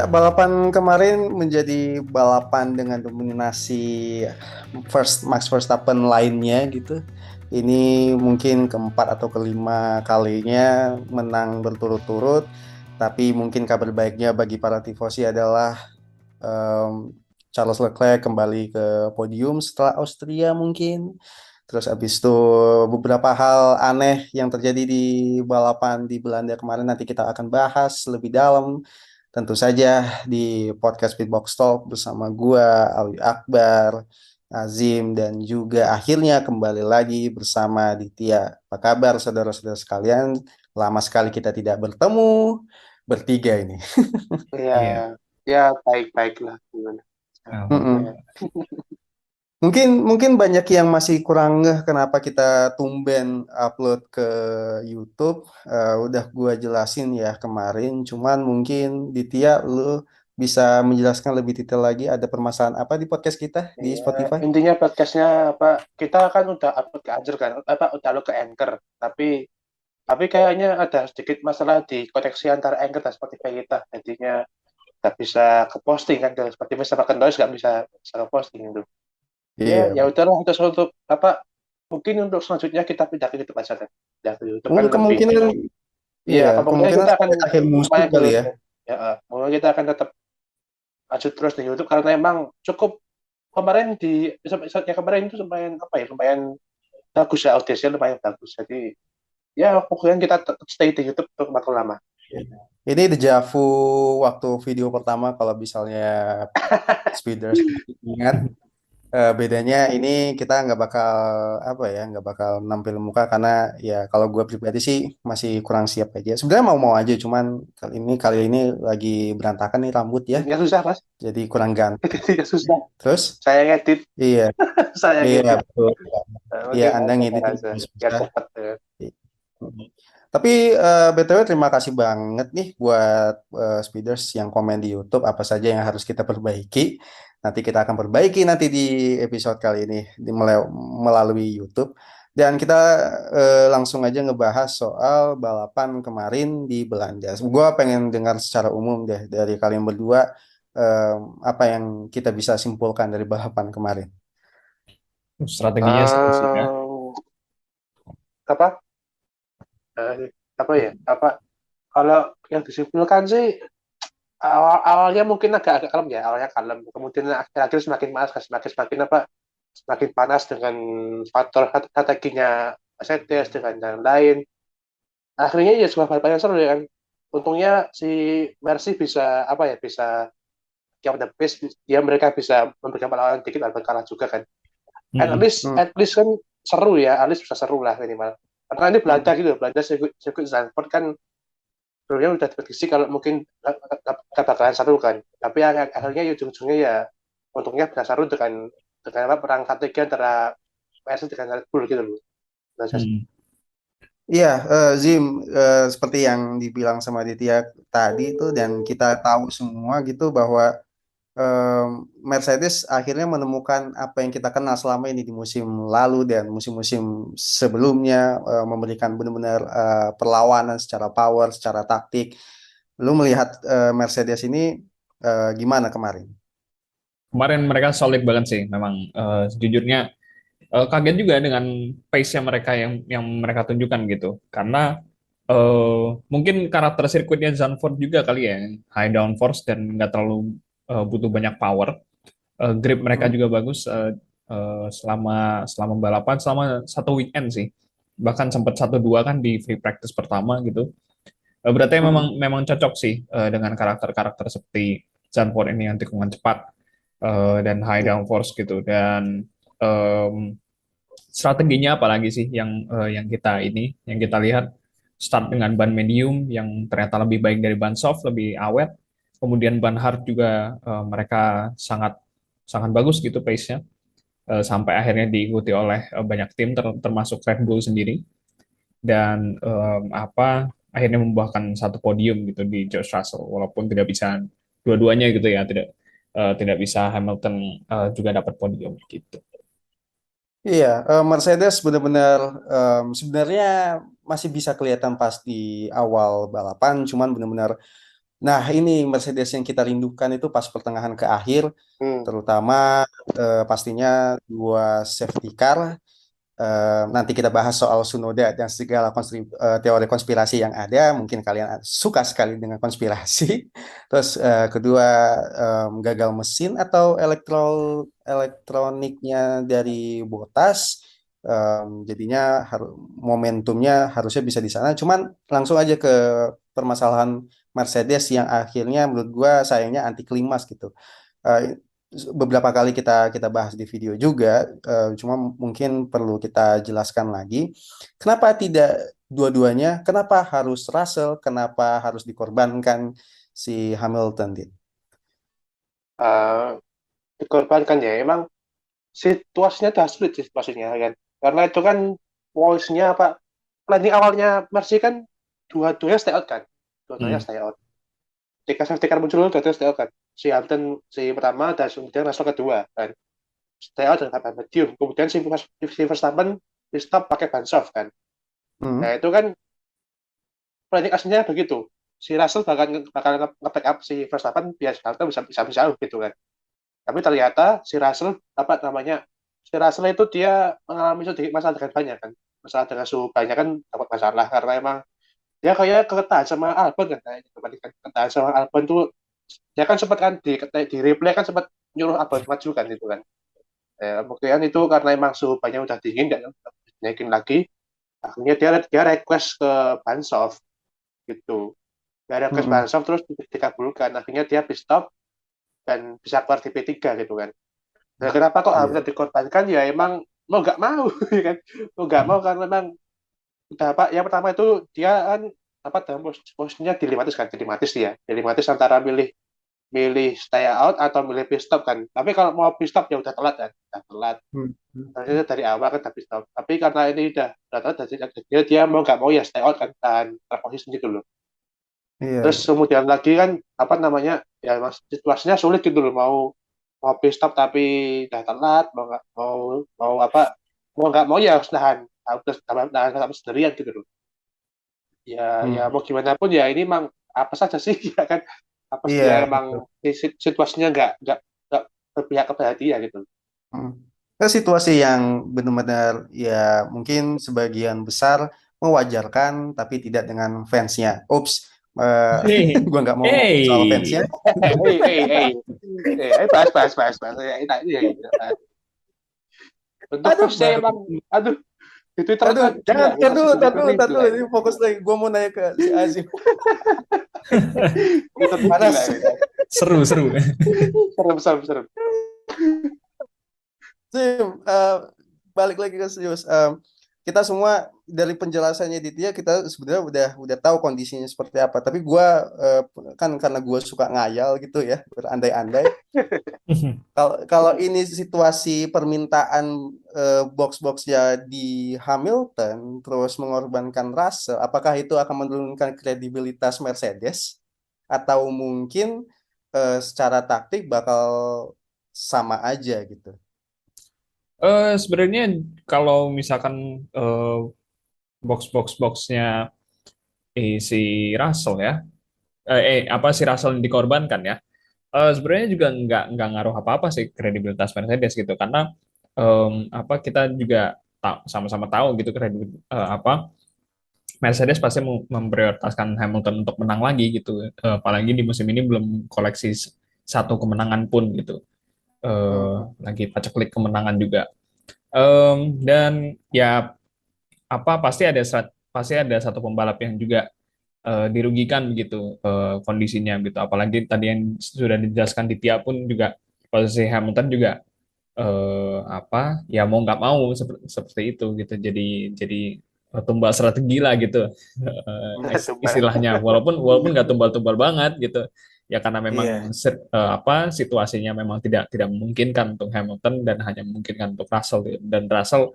Ya, balapan kemarin menjadi balapan dengan dominasi Max Verstappen lainnya gitu. Ini mungkin keempat atau kelima kalinya menang berturut-turut. Tapi mungkin kabar baiknya bagi para tifosi adalah em, Charles Leclerc kembali ke podium setelah Austria mungkin. Terus habis itu beberapa hal aneh yang terjadi di balapan di Belanda kemarin nanti kita akan bahas lebih dalam. Tentu saja di podcast Pitbox Talk bersama gua, Alwi Akbar, Azim, dan juga akhirnya kembali lagi bersama Ditya. Apa kabar saudara-saudara sekalian? Lama sekali kita tidak bertemu bertiga ini. Ya, Iya. ya baik-baik lah gimana. Mm-mm. Ya. Mungkin mungkin banyak yang masih kurang ngeh kenapa kita tumben upload ke YouTube. Udah gua jelasin ya kemarin, cuman mungkin Ditya lu bisa menjelaskan lebih detail lagi ada permasalahan apa di podcast kita di Ya, Spotify? intinya podcastnya apa? Kita kan udah upload ke Anchor kan, apa udah lo ke Anchor, tapi kayaknya ada sedikit masalah di koneksi antara Anchor dan Spotify kita, jadinya nggak bisa ke posting kan, dari Spotify sama ke Noise nggak bisa ke posting itu. Ya Iya. udahlah untuk untuk apa? Mungkin untuk selanjutnya kita pindah ke YouTube aja kan. Pindah ke YouTube kan lebih. Kemungkinan Iya, iya, kemungkinan kemungkinan kita akan sampai akhir musim lumayan ke kali ya. ya, mungkin kita akan tetap lanjut terus di YouTube karena emang cukup kemarin di episode-episode kemarin itu lumayan apa ya lumayan bagus ya audiensnya lumayan bagus jadi ya pokoknya kita stay di YouTube untuk makin lama. Ini dejavu waktu video pertama kalau misalnya speeders ingat. Bedanya ini kita nggak bakal apa ya, nggak bakal nampil muka karena ya kalau gue pribadi sih masih kurang siap aja. Sebenarnya mau-mau aja, cuman kali ini lagi berantakan nih rambut ya, Ya susah mas. jadi kurang ganteng. Ya susah Terus, saya ngedit. iya, Saya iya ngedit. betul. Iya, Mungkin Anda sabar ngedit aja biar susah. cepat ya. Tapi BTW terima kasih banget nih buat speeders yang komen di YouTube apa saja yang harus kita perbaiki. Nanti kita akan perbaiki nanti di episode kali ini melalui YouTube. Dan kita langsung aja ngebahas soal balapan kemarin di Belanda. Gue pengen dengar secara umum deh dari kalian berdua apa yang kita bisa simpulkan dari balapan kemarin. Strateginya seru sih ya. Eh, apa apa ya apa kalau yang disimpulkan sih awalnya mungkin agak kalem ya awalnya kalem kemudian akhir-akhir semakin panas semakin apa semakin panas dengan faktor strateginya Mercedes dengan yang lain akhirnya ya sebuah balapan yang seru ya kan untungnya si Mercy bisa apa ya bisa yang the best dia mereka bisa memberikan perlawanan dikit walaupun kalah juga kan Mm-mm. Hmm, at least kan seru ya at least bisa seru lah minimal karena ini Belanda hmm. gitu Belanda sirkuit Zandvoort kan sebelumnya udah diprediksi kalau mungkin nggak bakalan seru kan tapi akhirnya ya ujung-ujungnya ya untungnya bisa seru dengan apa perang strategi antara PS dengan Red Bull gitu loh. Nah, Mm. Iya, Zim, seperti yang dibilang sama Ditya tadi itu dan kita tahu semua gitu bahwa em, Mercedes akhirnya menemukan apa yang kita kenal selama ini di musim lalu dan musim-musim sebelumnya memberikan benar-benar perlawanan secara power, secara taktik. Lu melihat Mercedes ini gimana kemarin? Kemarin mereka solid banget sih, memang sejujurnya kaget juga dengan pace-nya mereka yang mereka tunjukkan gitu. Karena mungkin karakter sirkuitnya Zandvoort juga kali ya, yang high downforce dan nggak terlalu butuh banyak power. Grip mereka Hmm. juga bagus selama selama balapan, selama satu weekend sih. Bahkan sempat satu dua kan di free practice pertama gitu. Berarti Hmm. memang memang cocok sih dengan karakter-karakter seperti Zandvoort ini yang tikungan cepat dan high Ya. downforce gitu. Dan em, strateginya apalagi sih yang kita ini yang kita lihat, start dengan ban medium yang ternyata lebih baik dari ban soft, lebih awet. Kemudian ban hard juga mereka sangat sangat bagus gitu pace-nya, sampai akhirnya diikuti oleh banyak tim termasuk Red Bull sendiri. Dan apa akhirnya membuahkan satu podium gitu di George Russell, walaupun tidak bisa dua-duanya gitu ya, tidak bisa Hamilton juga dapat podium gitu. Iya, Mercedes benar-benar sebenarnya masih bisa kelihatan pas di awal balapan, cuman benar-benar Nah, ini Mercedes yang kita rindukan itu pas pertengahan ke akhir, Hmm. terutama pastinya dua safety car. Nanti kita bahas soal Sunoda dan segala teori konspirasi yang ada. Mungkin kalian suka sekali dengan konspirasi. Terus kedua, gagal mesin atau elektroniknya dari Bottas. Jadinya momentumnya harusnya bisa di sana. Cuman langsung aja ke permasalahan Mercedes yang akhirnya menurut gua sayangnya anti klimaks gitu. Eh, Beberapa kali kita kita bahas di video juga, cuma mungkin perlu kita jelaskan lagi kenapa tidak dua-duanya, kenapa harus Russell, kenapa harus dikorbankan si Hamilton, Dit? Eh, dikorbankan ya, emang situasinya dah sulit sih situasinya kan, karena itu kan voice-nya apa, planning awalnya Mercy kan dua-duanya stay out kan, dua-duanya Hmm. stay out. Ketika safety car muncul dua-duanya stay out kan, si Hamilton si pertama dan kemudian Russell kedua kan, stay out dengan ban medium, kemudian si Verstappen di stop pakai ban soft kan. Nah Hmm. itu kan planning aslinya begitu, si Russell bakal nge-backup si Verstappen biar Hamilton bisa jauh gitu kan. Tapi ternyata si Russell apa namanya, si Russell itu dia mengalami sedikit masalah dengan banyak kan, masalah dengan suhu banyak kan, dapat masalah karena emang dia kayak ketahan sama Albon kan, kayaknya kebalikan ketahan sama Albon tuh, dia kan sempat kan di replay kan sempat nyuruh Albon maju kan itu kan. Kemudian itu karena emang suhu banyak udah dingin dan naikin lagi, akhirnya dia request ke Bansof gitu, dia request Hmm. Bansof terus dikabulkan, akhirnya dia pit stop dan bisa keluar di P3 gitu kan. Nah, kenapa kok Iya. Hamzah dikorbankan? Ya emang mau nggak mau, ya kan? Mau nggak mau karena memang udah apa? Yang pertama itu dia kan apa dalam posisinya dilematis kan, dilematis dia, dilematis antara milih milih stay out atau milih pit stop kan. Tapi kalau mau pit stop ya udah telat kan, udah telat. Hmm. Harusnya dari awal kan udah pit stop. Tapi karena ini udah telat, dia mau nggak mau ya stay out kan, tahan terposisi gitu loh. Iya, Terus iya. kemudian lagi kan apa namanya, ya mas, situasinya sulit gitu loh, mau mau pit stop tapi udah telat, mau nggak mau mau apa, mau nggak mau ya harus nahan sampai sendirian gitu loh. Ya ya Hmm. mau gimana pun ya ini emang apa saja sih ya kan, apa sih ya Iya, emang betul. situasinya nggak berpihak kepada dia gitu. Hmm. Situasi yang benar-benar ya mungkin sebagian besar mewajarkan, tapi tidak dengan fansnya. Ups, eh, Hey, gua nggak mau ngomong soal fansnya. hey, Bahas ya, untuk Aduh, first baru. emang, aduh, di Twitter Aduh, kan jangan, gila, kita aduh, Twitter aduh, ini aduh, gila, ini fokus lagi. Gua mau nanya ke si Azim. Twitter ini gila Panas. gitu. seru, seru. Serem. Sim, balik lagi ke serius. Kita semua dari penjelasannya Ditya kita sebenarnya udah tahu kondisinya seperti apa. Tapi gua kan karena gua suka ngayal gitu ya, berandai-andai. Kalau kalau ini situasi permintaan box-boxnya di Hamilton terus mengorbankan Russell, apakah itu akan menurunkan kredibilitas Mercedes atau mungkin secara taktik bakal sama aja gitu? Sebenarnya kalau misalkan boxnya si Russell ya, apa si Russell yang dikorbankan ya, sebenarnya juga nggak ngaruh apa-apa sih kredibilitas Mercedes gitu, karena apa kita juga sama-sama tahu gitu apa Mercedes pasti memprioritaskan Hamilton untuk menang lagi gitu. Apalagi di musim ini belum koleksi satu kemenangan pun gitu. Hmm. Lagi paceklik kemenangan juga. Dan ya apa pasti ada satu pembalap yang juga dirugikan begitu kondisinya gitu. Apalagi tadi yang sudah dijelaskan di Tia pun juga posisi Hamilton juga apa ya mau nggak mau seperti itu gitu. Jadi tumbal strategi lah gitu Tumbal. istilahnya. Walaupun nggak tumbal-tumbal banget gitu. Ya karena memang Iya. apa situasinya memang tidak memungkinkan untuk Hamilton dan hanya memungkinkan untuk Russell gitu. Dan Russell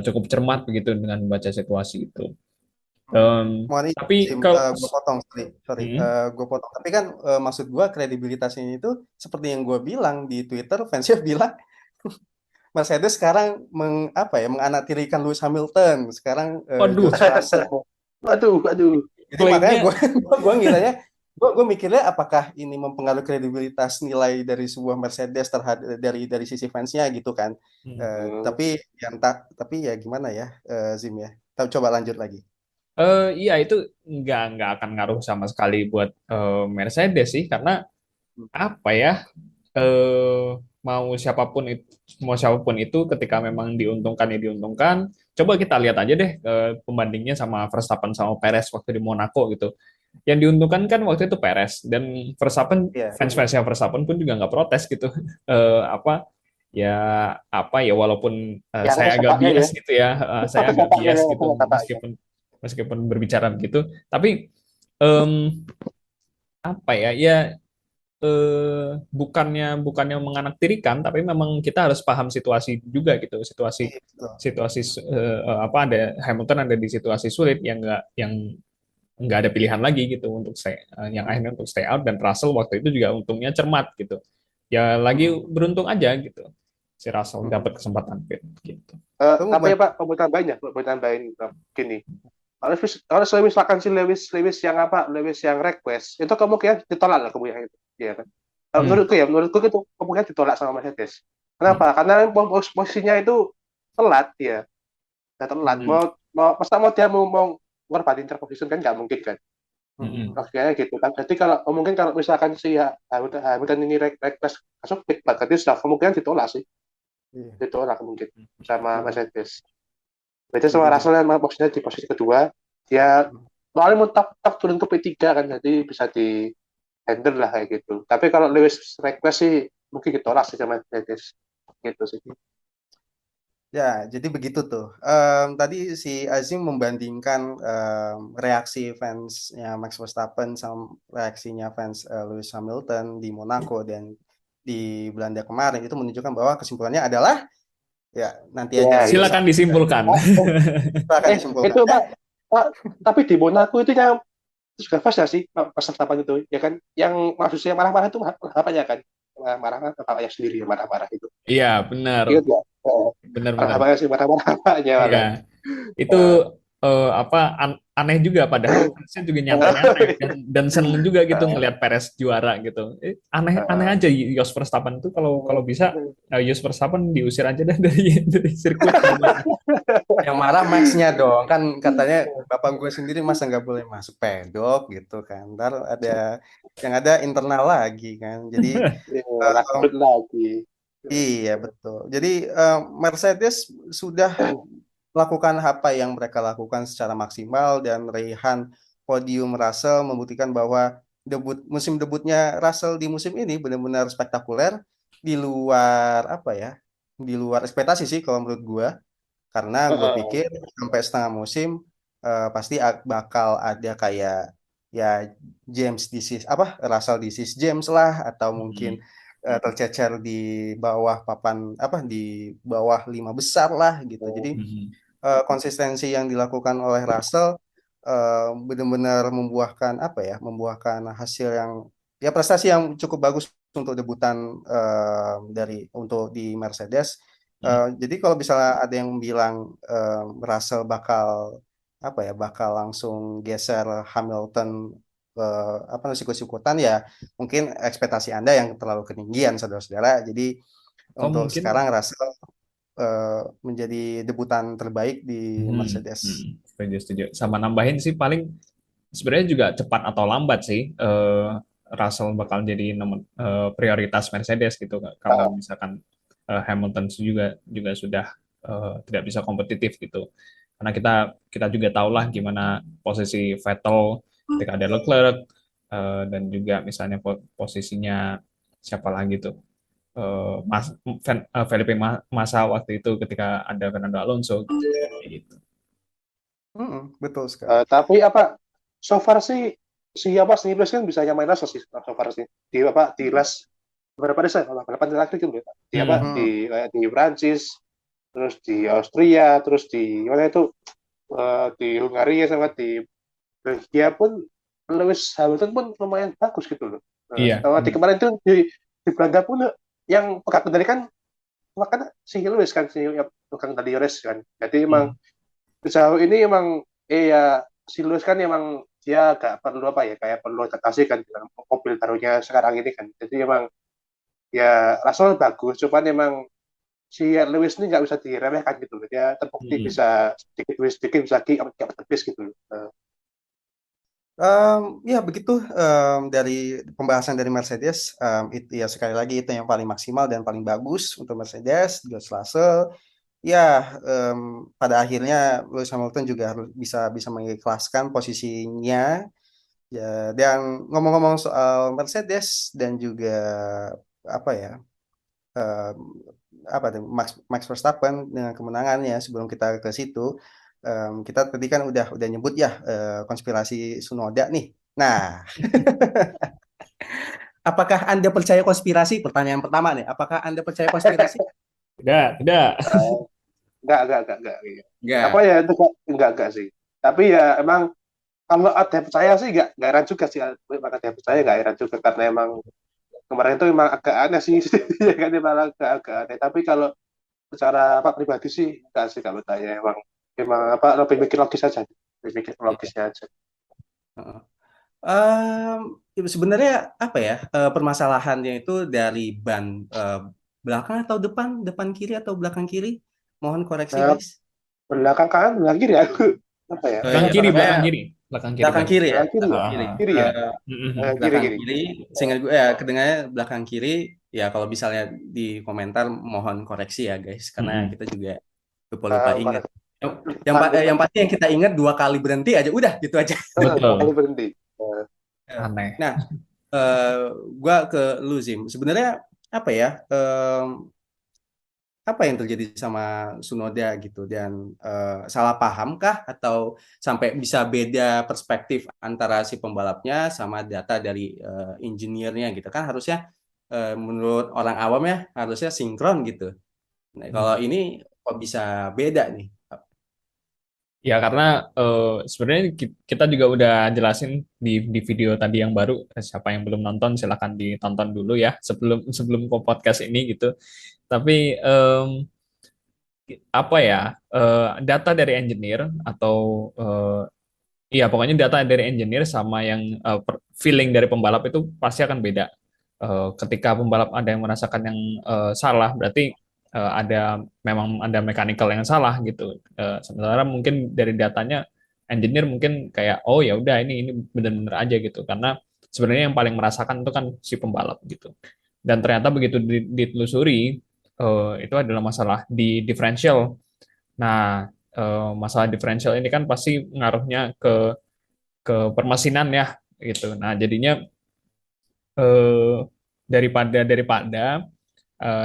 cukup cermat begitu dengan membaca situasi itu. Mohon Tapi izin, kalau gue potong, sorry, Hmm, gue potong. Tapi kan maksud gue kredibilitas ini itu seperti yang gue bilang di Twitter, fansnya bilang Mercedes sekarang apa ya menganaktirikan Lewis Hamilton, sekarang waduh, George Russell. Aduh. Jadi makanya klaimnya gue ngiranya gue mikirnya apakah ini mempengaruhi kredibilitas nilai dari sebuah Mercedes terhadap dari sisi fansnya gitu kan. Hmm. Hmm. Tapi ya gimana ya, Zim ya. Coba lanjut lagi. Iya itu nggak akan ngaruh sama sekali buat Mercedes sih karena apa ya eh, mau siapapun itu ketika memang diuntungkan ya diuntungkan. Coba kita lihat aja deh pembandingnya sama Verstappen sama Perez waktu di Monaco gitu. Yang diuntungkan kan waktu itu Perez dan Verstappen Iya. fans-fansnya Verstappen pun juga nggak protes gitu. Apa ya apa ya walaupun Yang saya agak sepaknya ya. bias gitu ya, saya agak Sepaknya bias ya, gitu sepaknya. meskipun meskipun berbicara begitu, tapi em, apa ya ya bukannya bukannya menganaktirikan, tapi memang kita harus paham situasi juga gitu, situasi Iya, betul. situasi apa ada Hamilton ada di situasi sulit yang nggak ada pilihan lagi gitu untuk yang akhirnya untuk stay out dan Russell waktu itu juga untungnya cermat gitu. Ya lagi Mm-mm. beruntung aja gitu. Si Russell dapat Mm-mm. kesempatan pit gitu. Kamu Tapi ya Pak, mau tambahin ya, mau tambahin gini. Kalau misalkan si Lewis yang apa, Lewis yang request, itu kemungkinan ditolak lah kemungkinan itu, ya kan? Kalau Hmm. menurutku itu kemungkinan ditolak sama Mercedes. Hmm. Kenapa? Karena posisinya itu telat ya, telat. Hmm. Masa mau dia mau ngorbanin track position kan nggak mungkin kan? Hmm. Kayaknya gitu kan. Jadi kalau mungkin kalau misalkan si Hamilton ini request masuk pit, berarti sudah kemungkinan ditolak sih, Iya. ditolak mungkin sama Hmm. Mercedes. Beda sama Jadi Russell yang maksudnya di posisi kedua, dia soalnya mau tak turun ke P3 kan, jadi bisa di handle lah kayak gitu. Tapi kalau Lewis request sih mungkin ditolak sih sama Mercedes gitu sih. ya, jadi begitu tuh. Tadi si Azim membandingkan reaksi fansnya Max Verstappen sama reaksinya fans Lewis Hamilton di Monaco dan di Belanda kemarin, itu menunjukkan bahwa kesimpulannya adalah ya nanti aja Ya, besok Silakan disimpulkan. akan disimpulkan. itu Pak, tapi di Monaco itu yang itu juga pas ya sih pas tahapan itu ya kan, yang maksudnya marah-marah itu apa ya kan, marah-marah bapaknya sendiri yang marah-marah itu Iya, benar. gitu ya. Benar-benar. Marah-marah sih, marah-marah bapaknya Iya. malah. Itu apa aneh juga padahal fansnya juga nyatanya aneh dan seneng juga gitu ngelihat Perez juara gitu. Aneh aneh aja Jos Verstappen tuh kalau kalau bisa Jos Verstappen diusir aja deh dari sirkuit gimana. Yang marah Max-nya dong, kan katanya bapak gue sendiri masa nggak boleh masuk pedok gitu kan. Ntar yang ada internal lagi kan. Jadi Ribet lagi. iya betul. Jadi Mercedes sudah melakukan apa yang mereka lakukan secara maksimal dan raihan podium Russell membuktikan bahwa musim debutnya Russell di musim ini benar-benar spektakuler di luar apa ya? Di luar ekspektasi sih kalau menurut gue. Karena gue pikir sampai setengah musim pasti bakal ada kayak ya James disease apa Russell disease James lah atau mungkin Hmm. tercecer di bawah papan apa di bawah lima besar lah gitu. Jadi Hmm. konsistensi yang dilakukan oleh Russell benar-benar membuahkan apa ya membuahkan hasil yang ya prestasi yang cukup bagus untuk debutan untuk di Mercedes. Hmm. Jadi kalau misalnya ada yang bilang Russell bakal langsung geser Hamilton ke apa sikut-sikutan ya mungkin ekspektasi Anda yang terlalu ketinggian saudara-saudara. Jadi Oh untuk mungkin. sekarang Russell menjadi debutan terbaik di Mercedes. Setuju, setuju. Sama nambahin sih paling sebenarnya juga cepat atau lambat sih Russell bakal jadi nomor prioritas Mercedes gitu kalau misalkan Hamilton juga juga sudah tidak bisa kompetitif gitu. Karena kita kita juga tahulah gimana posisi Vettel ketika ada Leclerc dan juga misalnya posisinya siapa lagi tuh Felipe Massa waktu itu ketika ada Fernando Alonso gitu. Betul sekali. Tapi apa, so far sih siapa sih Plus kan bisa nyamain Russell sih so far sih di apa di last beberapa desa balapan terakhir gitu ya. Di apa Hmm. Hmm. di Prancis, terus di Austria, terus di mana itu, di Hungaria sama di Belgia pun Lewis Hamilton pun lumayan bagus gitu loh. Iya, Di kemarin itu di Belanda pun yang pegang kendali kan makanya si Lewis kan si yang pegang kendali race kan. Jadi emang hmm. sejauh ini emang ya si Lewis kan emang dia agak perlu apa ya, kayak perlu adaptasi kan dengan mobil barunya sekarang ini kan. Jadi emang ya Russell bagus, cuman emang si Lewis ini nggak bisa diremehkan gitu loh. Dia terbukti Mm-mm. bisa sedikit demi sedikit bisa keep the pace gitu loh. Ya begitu, dari pembahasan dari Mercedes, itu ya sekali lagi itu yang paling maksimal dan paling bagus untuk Mercedes, George Russell. Ya, pada akhirnya Lewis Hamilton juga harus bisa bisa mengikhlaskan posisinya. Ya, dan ngomong-ngomong soal Mercedes dan juga apa ya, em, apa tuh Max Max Verstappen dengan kemenangannya, sebelum kita ke situ, kita tadi kan udah nyebut ya, konspirasi Tsunoda nih. Nah, apakah Anda percaya konspirasi? Pertanyaan pertama nih, apakah Anda percaya konspirasi? Tidak, tidak. Enggak. Iya. Apa Enggak. ya itu enggak sih. Tapi ya emang kalau ada yang percaya sih enggak heran juga sih. Kalau ada yang percaya enggak heran juga karena emang kemarin itu emang agak aneh sih. Ya kan emang agak aneh. Tapi kalau secara apa pribadi sih enggak sih kalau percaya emang emang apa lebih mikir logis aja. Lebih mikir logisnya aja. Heeh. Sebenarnya apa ya, permasalahannya itu dari ban, belakang atau depan, depan kiri atau belakang kiri? Mohon koreksi Nah, guys. belakang kanan belakang kiri ya. Apa ya? Belakang Iya, kiri, pokoknya belakang kiri. Belakang kiri belakang tadi. kiri ya. Belakang kiri ya? Belakang Ah, kiri. ah. Kiri ya? Eh, Mhm. Kiri belakang kiri. kiri. Seingat gue ya kedengarannya belakang kiri. Ya kalau misalnya di komentar mohon koreksi ya guys, karena Mhm. kita juga lupa-lupa ingat. Koreksi. Yang pasti yang kita ingat 2 kali berhenti aja, udah gitu aja. Dua kali Betul. berhenti. Eh, Aneh. Nah, eh, gua ke lu Zim. Sebenarnya apa ya? Apa yang terjadi sama Sunoda gitu, dan salah pahamkah atau sampai bisa beda perspektif antara si pembalapnya sama data dari engineer-nya gitu kan, harusnya menurut orang awam ya harusnya sinkron gitu. Nah, kalau ini kok bisa beda nih? Ya karena sebenarnya kita juga udah jelasin di video tadi yang baru. Siapa yang belum nonton silahkan ditonton dulu ya sebelum sebelum ke podcast ini gitu. Tapi apa ya, data dari engineer atau iya pokoknya data dari engineer sama yang feeling dari pembalap itu pasti akan beda. Ketika pembalap ada yang merasakan yang salah, berarti memang ada mechanical yang salah gitu. Sementara mungkin dari datanya engineer mungkin kayak oh ya udah ini benar-benar aja gitu, karena sebenarnya yang paling merasakan itu kan si pembalap gitu. Dan ternyata begitu ditelusuri, itu adalah masalah di differential. Nah, masalah differential ini kan pasti ngaruhnya ke permesinan ya gitu. Nah, jadinya eh, daripada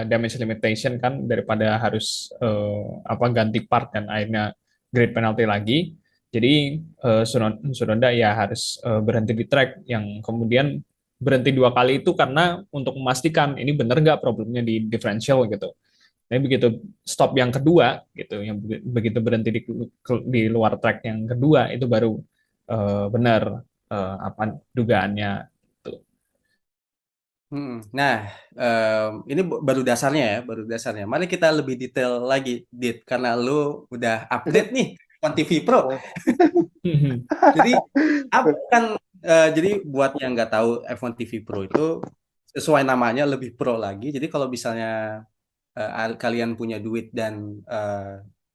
damage limitation kan, daripada harus apa ganti part dan akhirnya grid penalty lagi. Jadi Sunoda ya harus berhenti di track, yang kemudian berhenti 2 kali itu karena untuk memastikan ini benar nggak problemnya di differential gitu. Tapi begitu stop yang kedua gitu, yang begitu berhenti di luar track yang kedua itu baru benar apa dugaannya itu. Nah, ini baru dasarnya ya, baru dasarnya. Mari kita lebih detail lagi, Dit, karena lu udah update nih on TV Pro. Jadi apa kan, jadi buat yang nggak tahu, F1 TV Pro itu sesuai namanya lebih pro lagi. Jadi kalau misalnya kalian punya duit dan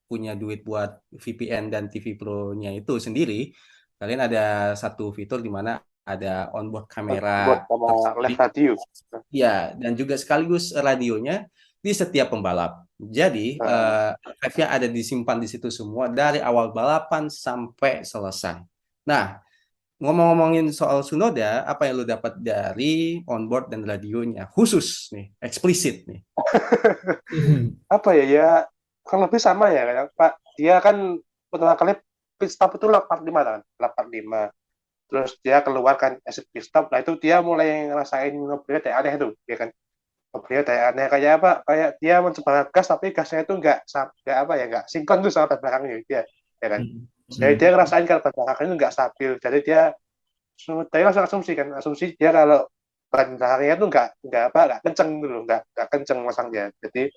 punya duit buat VPN dan TV Pro-nya itu sendiri, kalian ada satu fitur di mana ada onboard kamera Buat sama tersendiri. live radio. Ya, dan juga sekaligus radionya di setiap pembalap. Jadi, archive-nya ada disimpan di situ semua dari awal balapan sampai selesai. Nah, ngomong-ngomongin soal Sunoda, apa yang lu dapat dari onboard dan radionya? Khusus nih, eksplisit nih. Apa ya ya kalau lebih sama ya kayak Pak, dia kan pertama kali pit stop itu 85 kan, 85. Terus dia keluar kan exit pit stop, nah itu dia mulai ngerasain ngobrolnya kayak aneh tuh, ya kan. Ngobrolnya kayak aneh kayak apa? Kayak dia mencoba gas tapi gasnya itu nggak apa ya, nggak sinkron tuh sama ban belakangnya dia, ya kan. Jadi dia ngerasain kalau ban belakangnya itu nggak stabil. Jadi dia langsung asumsi kan, asumsi dia kalau ban belakangnya itu nggak kenceng dulu, nggak kenceng masangnya. Jadi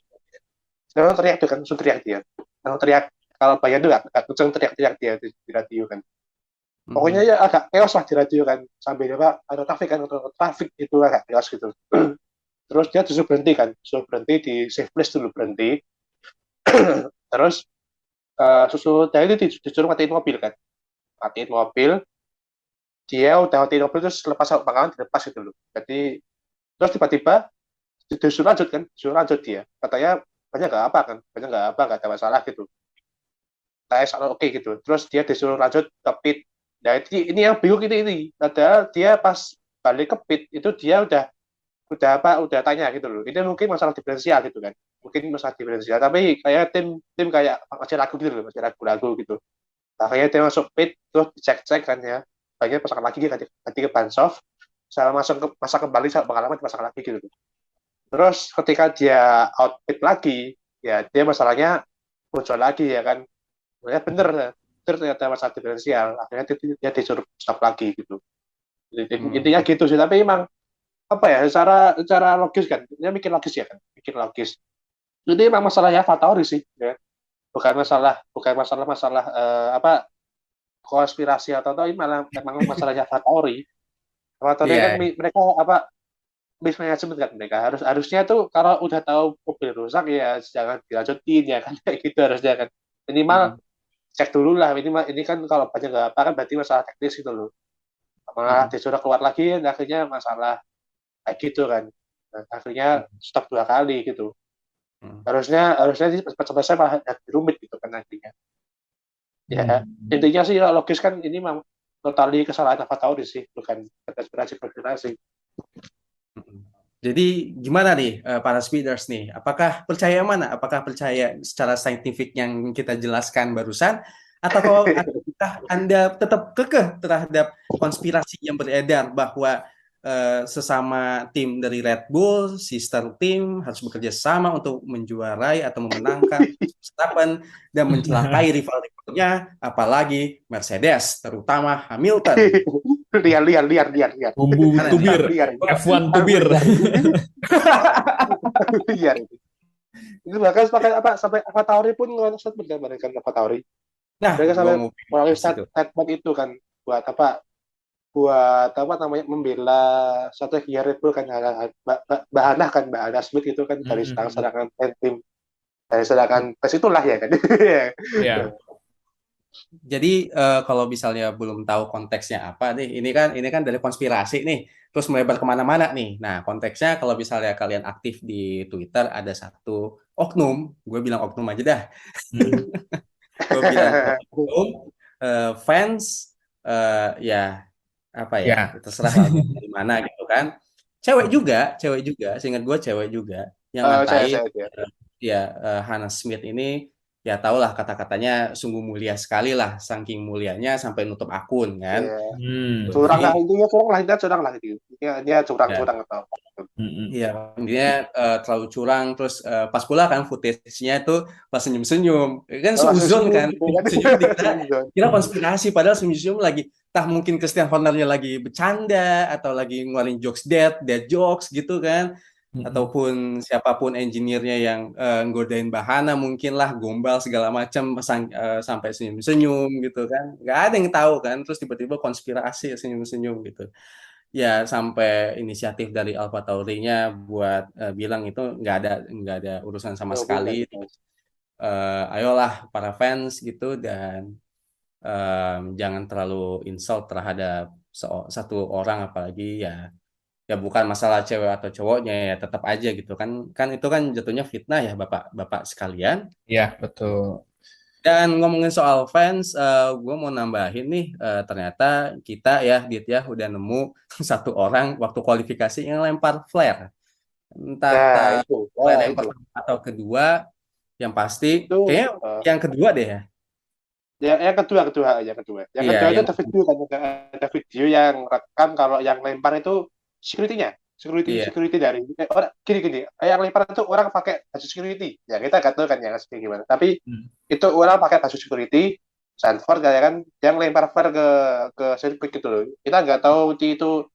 memang teriak tuh kan, langsung teriak dia. Langsung teriak kalau bayar tuh nggak kenceng teriak-teriak dia di radio kan. Pokoknya Mhm. ya agak chaos lah di radio kan, sambil apa ada traffic kan, atau traffic itu agak chaos gitu. Terus dia disuruh berhenti di safe place dulu, berhenti. Terus susul dia itu disuruh matiin mobil kan, matiin mobil. Dia udah matiin mobil terus lepas bakalan dilepas gitu loh. Jadi terus tiba-tiba disuruh lanjut dia. Katanya banyak nggak apa kan, banyak nggak ada masalah gitu. Tes oke gitu. Terus dia disuruh lanjut ke pit. Nah ini yang bingung ini. Padahal dia pas balik ke pit itu dia udah tanya gitu loh. Ini mungkin masalah diferensial gitu kan. Mungkin masalah diferensial. Tapi kayak tim tim kayak masih ragu gitu loh, masih ragu-ragu gitu. Makanya dia masuk pit terus dicek-cek kan ya. Bagian pasang lagi ganti ke ban soft. Saya masa kembali saya pengalaman dipasang lagi gitu. Terus ketika dia outfit lagi, ya dia masalahnya muncul lagi ya kan. Ya bener, bener ternyata masalah diferensial. Akhirnya dia disuruh stop lagi gitu. Hmm. Intinya gitu sih. Tapi emang apa ya, secara logis kan, dia mikir logis ya kan, mikir logis. Ini emang masalahnya Fatauri sih, ya. Bukan masalah apa konspirasi atau ini malah memang masalahnya Fatauri. Fatauri kan Iya. mereka apa mismanagement kan, mereka harusnya tuh kalau udah tahu mobil rusak ya jangan dilanjutin ya kan, kayak gitu harusnya kan, minimal Mhm. cek dulu lah, minimal ini kan kalau banyak nggak apa kan berarti masalah teknis gitu loh, malah Mhm. disuruh keluar lagi dan akhirnya masalah kayak gitu kan. Nah, akhirnya Mhm. stop 2 kali gitu, Mhm. harusnya harusnya sih cepat selesai malah jadi rumit gitu kan nantinya ya. Hmm. Intinya sih logis kan ini memang totali kesalahan Tauri sih, bukan konspirasi. Mhm. Jadi gimana nih para speeders nih? Apakah percaya mana? Apakah percaya secara saintifik yang kita jelaskan barusan, ataukah Anda tetap kekeh terhadap konspirasi yang beredar bahwa sesama tim dari Red Bull, sister team harus bekerja sama untuk menjuarai atau memenangkan Verstappen dan mencelakai rival-rivalnya, apalagi Mercedes, terutama Hamilton. Liar, liar, liar, liar, liar. Bumbu Gimana nih? tubir, Liar, F1 liar, tubir. liar. Liar. Itu bahkan sampai apa Tauri pun ngeluarin statement kan, mereka apa Tauri. Nah, Mereka gue sampai mau ngeluarin bahas itu. statement itu kan buat apa? Buat apa namanya, membela strategi Red Bull kan, Bahanah kan, Bahanah Smith itu kan dari Hmm. serangan tim, dari serangan tes itulah ya kan. Ya. Jadi kalau misalnya belum tahu konteksnya apa nih, ini kan dari konspirasi nih, terus melebar kemana-mana nih. Nah, konteksnya kalau misalnya kalian aktif di Twitter ada satu oknum, gue bilang oknum aja dah, Hmm. gue bilang oknum fans ya apa ya, Ya. terserah lah dari mana gitu kan. Cewek juga, seingat gue cewek juga yang ngatain Saya. ya Hannah Smith ini ya tahulah kata-katanya sungguh mulia sekali lah, saking mulianya sampai nutup akun kan. Ya, Hmm. curang lah, Jadi intinya curang lah, dia curang lah itu. Dia ya curang-curang atau apa. Hmm. iya, intinya terlalu curang terus pas pula kan footage-nya itu pas senyum-senyum. Kan Masih seuzon senyum kan, gitu kan. senyum-senyum dikira Senyum. kira konspirasi padahal senyum-senyum lagi tah mungkin Christian Hornernya lagi bercanda atau lagi ngeluarin jokes dead jokes gitu kan, Hmm. ataupun siapapun engineer-nya yang nggodain Bahana mungkin lah gombal segala macam sampai senyum-senyum gitu kan. Nggak ada yang tahu kan, terus tiba-tiba konspirasi senyum-senyum gitu. Ya sampai inisiatif dari Alpha Tauri-nya buat bilang itu nggak ada urusan sama Ada sekali. hubungan. Ayolah para fans gitu dan jangan terlalu insult terhadap satu orang apalagi ya bukan masalah cewek atau cowoknya ya tetap aja gitu kan kan itu kan jatuhnya fitnah ya bapak-bapak sekalian. Ya, betul. Dan ngomongin soal fans, gue mau nambahin nih, ternyata kita ya, Dit ya, udah nemu satu orang waktu kualifikasi yang lempar flare. Entah Nah, tak itu. flare Nah, yang itu. pertama atau kedua, yang pasti, Itu kayaknya eh, yang kedua deh ya. yang kedua Iya, itu yang ada video kan, ada video yang rekam kalau yang lempar itu security-nya, security iya, security dari orang gini gini, yang lempar itu orang pakai baju security ya, kita nggak tahu kan yang asli gimana, tapi Hmm. itu orang pakai baju security Sanford kayak kan, yang lempar flare ke sirkuit gitu loh, kita nggak tahu itu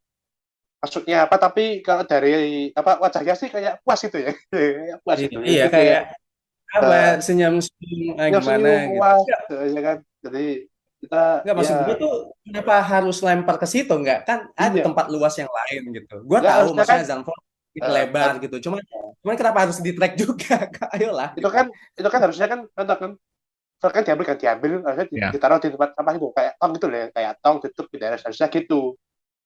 maksudnya apa, tapi kalau dari apa wajahnya sih kayak puas gitu ya. Puas iya, gitu iya, itu kayak kayak apa senyum-senyum senyum gimana senyum gitu. puas ya kan, jadi kita Nggak, maksud gue ya tuh kenapa harus lempar ke situ? Nggak, kan ada iya tempat luas yang lain gitu. Gue nggak tahu harusnya kan maksudnya Zandvoort ini lebar harus gitu. Cuman kenapa harus di track juga? Ayolah itu gitu. kan harusnya kan contoh kan truk kan diambil harusnya Ya. ditaruh di tempat apa itu kayak tong gitu loh ya, kayak tong tutup di daerah harusnya gitu.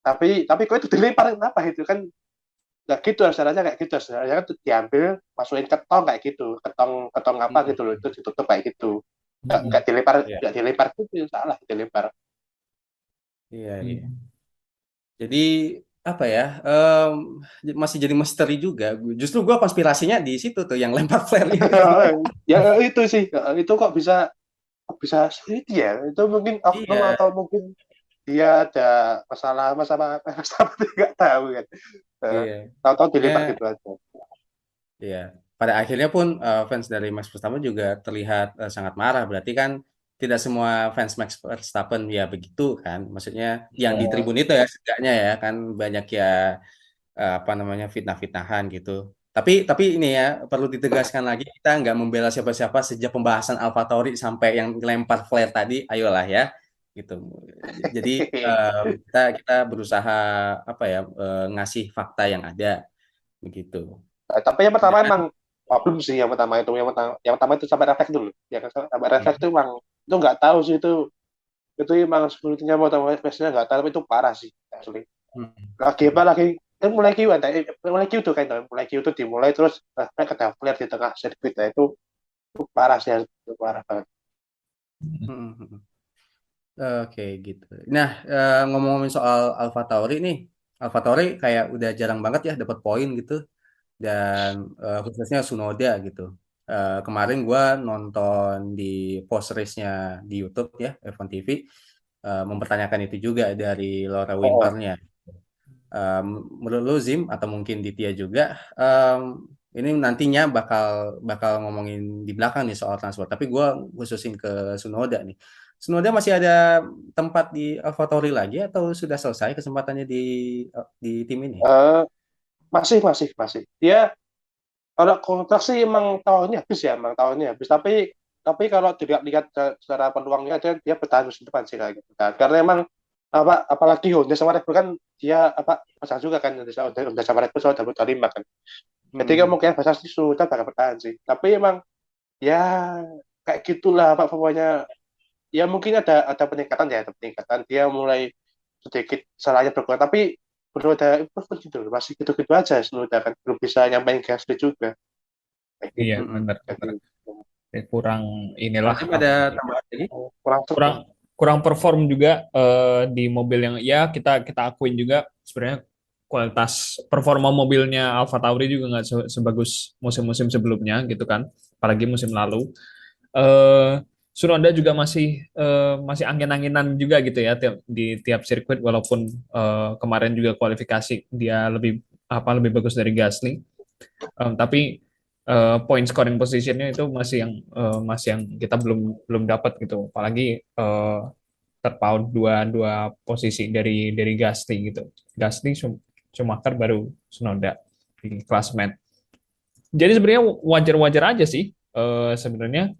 Tapi kok itu dilempar apa itu kan nggak gitu asalnya kayak gitu asalnya kan diambil masukin ke tong kayak gitu ke tong apa Mm-mm. gitu loh itu ditutup kayak gitu Mm-mm. Iya, nggak dilempar itu salah dilempar. iya, iya. Mm. Jadi apa ya? Masih jadi misteri juga. Justru gue konspirasinya di situ tuh yang lempar flare ini. Ya itu sih itu kok bisa sulit ya itu mungkin oknum Iya, atau mungkin dia ada masalah masalah masalah nggak tahu kan. iya. Tahu-tahu Ya, dilempar gitu aja. iya. Pada akhirnya pun fans dari Max Verstappen juga terlihat sangat marah. Berarti kan tidak semua fans Max Verstappen ya begitu kan. Maksudnya yang di Eh, tribun itu ya setidaknya ya kan banyak ya apa namanya fitnah-fitnahan gitu. Tapi ini ya perlu ditegaskan lagi kita nggak membela siapa-siapa sejak pembahasan AlphaTauri sampai yang lempar flare tadi. Ayolah ya gitu. Jadi kita berusaha apa ya ngasih fakta yang ada begitu. tapi yang pertama Dan emang problem sih yang pertama itu sampai refleks dulu ya kan sampai refleks itu emang itu nggak tahu sih itu emang sebetulnya mau tahu refleksnya nggak tahu tapi itu parah sih asli hmm, lagi apa lagi mulai Q kan mulai Q tuh kan mulai Q itu dimulai terus refleks ada flare di tengah sirkuit ya itu parah sih itu parah banget. hmm, hmm. Oke gitu. Nah, ngomong-ngomong soal AlphaTauri nih, AlphaTauri kayak udah jarang banget ya dapat poin gitu, dan khususnya Tsunoda gitu. Kemarin gue nonton di post race-nya di YouTube ya, F1 TV, mempertanyakan itu juga dari Laura Oh, Winternya. Menurut lu Zim atau mungkin Ditya juga, ini nantinya bakal ngomongin di belakang nih soal transport. Tapi gue khususin ke Tsunoda nih. Tsunoda masih ada tempat di AlphaTauri lagi atau sudah selesai kesempatannya di tim ini? eh, masih dia kalau kontrak sih emang tahunnya habis ya emang tahunnya habis tapi kalau tidak lihat secara peluangnya dia bertahan musim depan sih kayak gitu kan karena emang apa apalagi Honda sama Red Bull kan dia apa pasang juga kan Honda sama Red Bull soal double lima kan jadi Hmm. kemungkinan besar sih sudah bakal bertahan sih tapi emang ya kayak gitulah apa pokoknya ya mungkin ada peningkatan ya ada peningkatan dia mulai sedikit salahnya berkurang tapi perlu ada improvement gitu loh. Masih gitu-gitu aja sudah kan belum bisa nyampein Gasly juga kayak Iya, gitu Mm-mm. benar, benar. jadi Kurang inilah Azim ada apa? tambahan lagi? kurang seru Kurang kurang perform juga di mobil yang ya kita kita akuin juga sebenarnya kualitas performa mobilnya Alfa Tauri juga nggak sebagus musim-musim sebelumnya gitu kan, apalagi musim lalu. Tsunoda juga masih angin-anginan juga gitu ya di tiap sirkuit walaupun kemarin juga kualifikasi dia lebih bagus dari Gasly. Tapi point scoring positionnya itu masih yang kita belum belum dapat gitu, apalagi terpaut dua dua posisi dari Gasly gitu. Gasly Schumacher baru Tsunoda di klasmen. Jadi sebenarnya wajar-wajar aja sih sebenarnya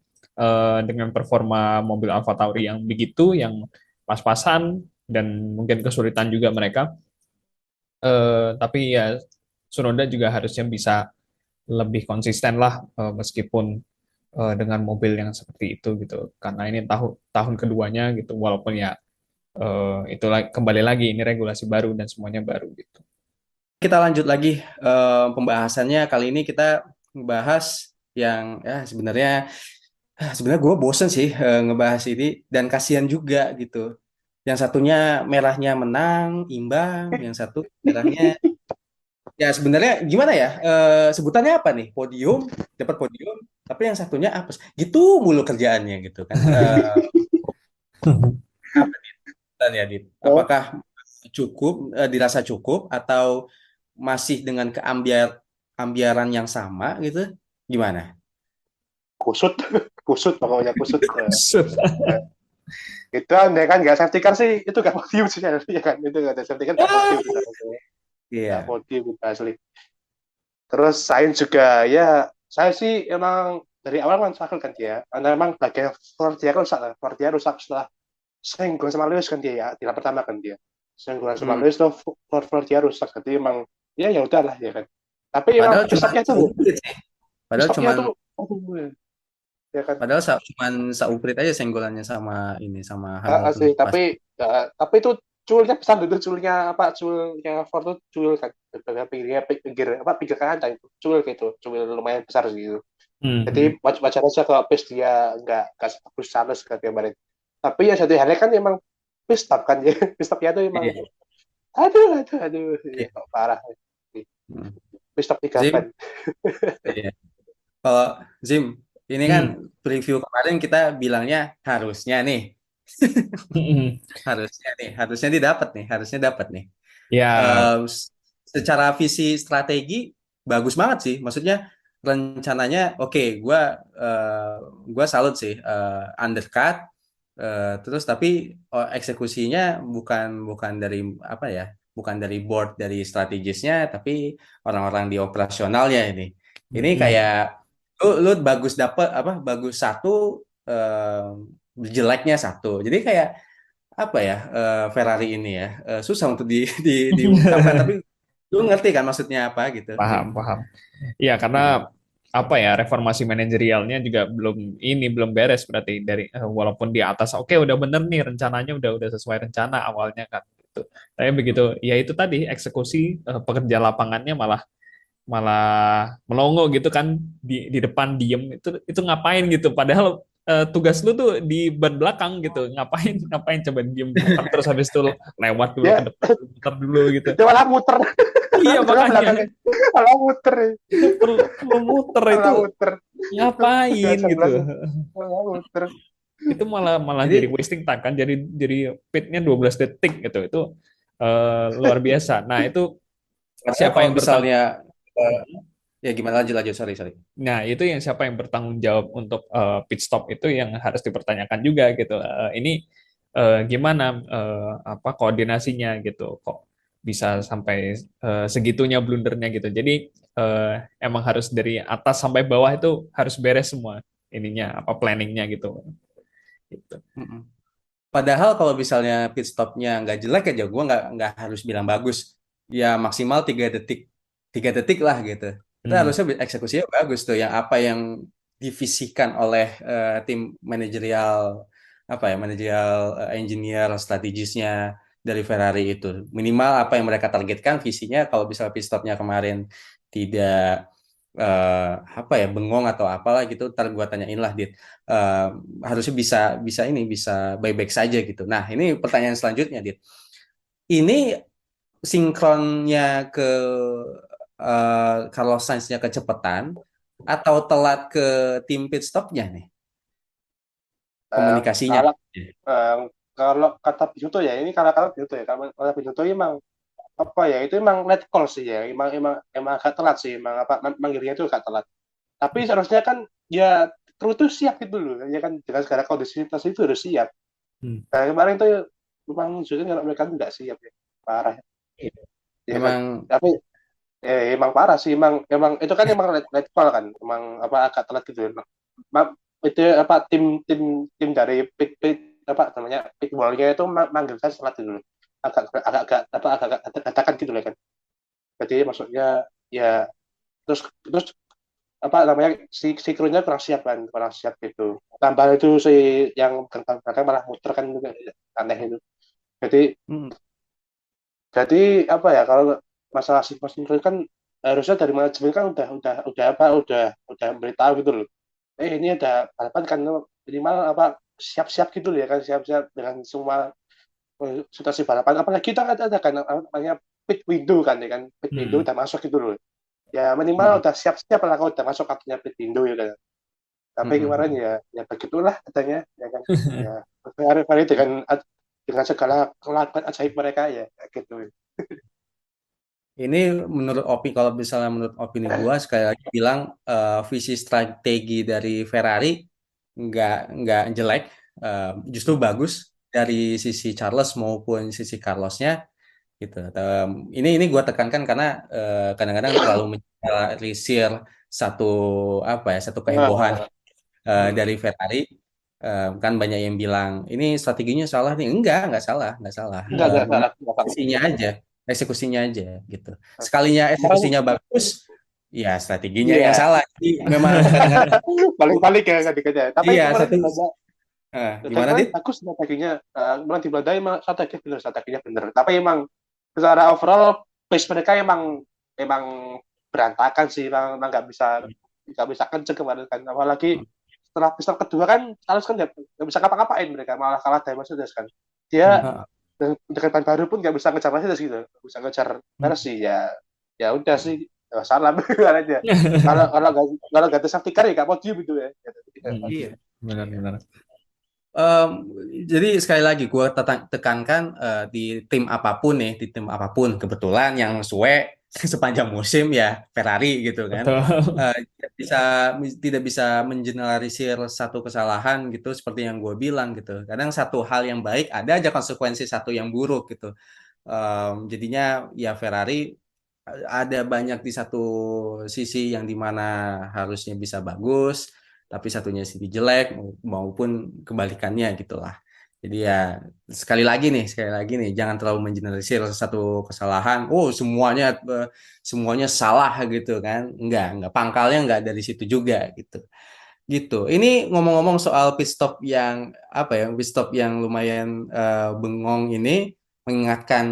dengan performa mobil AlphaTauri yang begitu, yang pas-pasan dan mungkin kesulitan juga mereka. Tapi ya Tsunoda juga harusnya bisa lebih konsisten lah meskipun dengan mobil yang seperti itu gitu. Karena ini tahun tahun keduanya gitu, walaupun ya itulah kembali lagi ini regulasi baru dan semuanya baru gitu. Kita lanjut lagi pembahasannya. Kali ini kita ngebahas yang ya sebenarnya gue bosen sih ngebahas ini dan kasihan juga gitu. Yang satunya merahnya menang, imbang, yang satu merahnya ya sebenarnya gimana ya? Sebutannya apa nih? Podium, dapat podium, tapi yang satunya apa? Gitu mulu kerjaannya gitu kan. Apa nih, Dit? oh Apakah cukup dirasa cukup atau masih dengan ambiaran yang sama gitu? Gimana? kusut kusut pokoknya kusut eh, itu andai kan nggak safety car sih itu nggak podium sih ya kan itu nggak ada safety car nggak podium kita nggak Iya. podium kita asli terus Sainz juga ya saya sih emang dari awal kan sakit kan dia karena emang bagian floor dia rusak setelah senggol sama Lewis kan dia ya, di lap pertama kan dia. Senggol sama Hmm. Lewis tuh floor dia rusak. Jadi emang ya udahlah ya kan. Tapi emang Padahal pit cuma stopnya tuh, seuprit sih. pit Padahal stopnya cuman tuh, aduh, ya kan. padahal cuman seuprit aja senggolannya sama ini sama Hamilton Asli, pas. tapi itu culnya besar itu culnya apa culnya Ford tuh cul kan pinggirnya pinggir apa pinggir kanan itu cul gitu cul lumayan besar sih gitu. Jadi Mhm. wajar aja kalau pace dia nggak sebagus Charles kan kemarin. Tapi ya satu halnya kan emang pit stop kan ya pit stopnya tuh emang Iya. aduh ya Iya. kok parah. Hmm. Pit stop 3 ban. Zim, iya. Kalau Zim, ini kan Hmm. preview kemarin kita bilangnya harusnya nih, Mhm. harusnya didapat nih, harusnya dapat nih. Ya, Eh, s- Secara visi strategi bagus banget sih. Maksudnya rencananya oke, gua salut sih undercut terus tapi eksekusinya bukan bukan dari apa ya? Bukan dari board dari strategisnya tapi orang-orang di operasionalnya ini. Ini mhm. kayak lu bagus dapet apa? Bagus satu jeleknya satu. Jadi kayak apa ya Ferrari ini ya susah untuk diungkapkan tapi lu ngerti kan maksudnya apa gitu Zim. Paham, paham. Ya, Hmm. karena apa ya reformasi manajerialnya juga belum beres berarti dari walaupun di atas oke udah bener nih rencananya udah sesuai rencana awalnya kan gitu. Tapi begitu ya itu tadi eksekusi pekerja lapangannya malah malah melongo gitu kan di depan diem itu ngapain gitu padahal tugas lu tuh di ban belakang gitu ngapain ngapain coba diem muter terus habis itu lewat dulu ke Ya depan muter dulu gitu dia malah muter iya coba makanya belakangnya malah muter perlu muter itu malah muter ngapain biasa gitu biasa malah muter. itu malah malah jadi Jadi wasting time kan jadi pitnya 12 detik gitu itu luar biasa nah itu makanya siapa kalau yang bertanggung misalnya eh, ya gimana lanjut lanjut sorry. Nah, itu yang siapa yang bertanggung jawab untuk pit stop itu yang harus dipertanyakan juga gitu. Ini gimana apa koordinasinya gitu? Kok bisa sampai segitunya blundernya gitu. Jadi eh, emang harus dari atas sampai bawah itu harus beres semua ininya apa planningnya gitu. Gitu. Mm-mm. Padahal kalau misalnya pit stopnya nggak jelek aja gue nggak harus bilang bagus ya maksimal 3 detik lah gitu kita Hmm. harusnya eksekusinya bagus tuh yang apa yang divisikan oleh tim manajerial apa ya manajerial engineer strategisnya dari Ferrari itu minimal apa yang mereka targetkan visinya kalau misalnya pit stopnya kemarin tidak apa ya bengong atau apalah gitu ntar gua tanyain lah Dit. Eh, Harusnya bisa bisa ini bisa baik-baik saja gitu nah ini pertanyaan selanjutnya Dit ini sinkronnya ke Carlos Sainz-nya kecepatan atau telat ke tim pit stopnya nih Eh, komunikasinya. kalau eh, kalau kata Bisuto ya ini kalau Bisuto ya kalau kata Bisuto emang apa ya itu emang late call sih ya emang agak telat sih emang apa manggilnya itu agak telat tapi seharusnya kan ya kru itu siap gitu loh ya kan dengan segala kondisi situasi itu harus siap Hmm. nah, kemarin itu memang jujur kalau mereka nggak siap ya parah ya kan Memang tapi emang parah sih emang emang itu kan emang late call kan emang apa agak telat gitu ya itu apa tim tim tim dari pit apa namanya pit wallnya itu manggil saya telat gitu loh agak katakan gitu lah kan jadi maksudnya ya terus apa namanya si krunya kurang siap gitu tambah itu si yang gerbang belakang malah muter kan juga aneh itu jadi mm, jadi apa ya kalau masalah sinkron kan harusnya dari manajemen kan udah apa udah memberitahu gitu loh ini ada balapan kan minimal apa siap-siap gitu loh ya kan siap-siap dengan semua situasi balapan apalagi kita ada kan namanya pit window kan ya kan pit window Hmm. udah masuk gitu loh ya minimal mm, udah siap-siap lah kalau udah masuk kartunya pit window ya kan mm, tapi kemarin mm. ya begitulah katanya ya kan ya hari dengan segala kelakuan ajaib mereka ya kayak gitu. Ini menurut kalau misalnya menurut opini gua sekali lagi bilang visi strategi dari Ferrari nggak jelek, justru bagus dari sisi Charles maupun sisi Carlosnya gitu. Ini gue tekankan karena kadang-kadang terlalu mengeneralisir satu apa ya satu kehebohan Nah, hmm, dari Ferrari Kan banyak yang bilang ini strateginya salah nih. Enggak salah, enggak salah. Enggak Memang salah, enggak salah. eksekusinya aja gitu. Sekalinya Sekarang eksekusinya bagus, ya strateginya yang iya, salah. Jadi memang kadang-kadang balik-balik ya ketikanya. Tapi iya kemarin satu. di Belanda, dan Gimana kemarin dit? bagus strateginya. Kemarin di Belanda emang strateginya bener. Tapi emang secara overall pace mereka emang berantakan sih, emang nggak bisa kenceng kemarin kan. Apalagi setelah pistol kedua kan, harus kan nggak bisa ngapa-ngapain mereka, malah kalah dari Mercedes kan. Dia Hmm. Heeh. dengan ban baru pun nggak bisa ngejar Mercedes gitu, nggak bisa ngejar Mercy ya. Ya udah sih, ya salah aja. Kalau nggak ada safety car ya nggak podium itu ya. Iya. Benar-benar. Em, jadi sekali lagi gue tekankan di tim apapun nih, di tim apapun kebetulan yang suwe sepanjang musim ya Ferrari gitu kan. Betul. Bisa tidak bisa mengeneralisir satu kesalahan gitu seperti yang gue bilang gitu. Kadang satu hal yang baik ada aja konsekuensi satu yang buruk gitu. Jadinya ya Ferrari ada banyak di satu sisi yang dimana harusnya bisa bagus, tapi satunya sisi jelek maupun kebalikannya gitulah. Jadi ya sekali lagi nih, jangan terlalu mengeneralisir satu kesalahan. Oh semuanya salah gitu kan? Enggak. Pangkalnya enggak dari situ juga gitu. Gitu. Ini ngomong-ngomong soal pit stop yang apa ya, pit stop yang lumayan bengong ini mengingatkan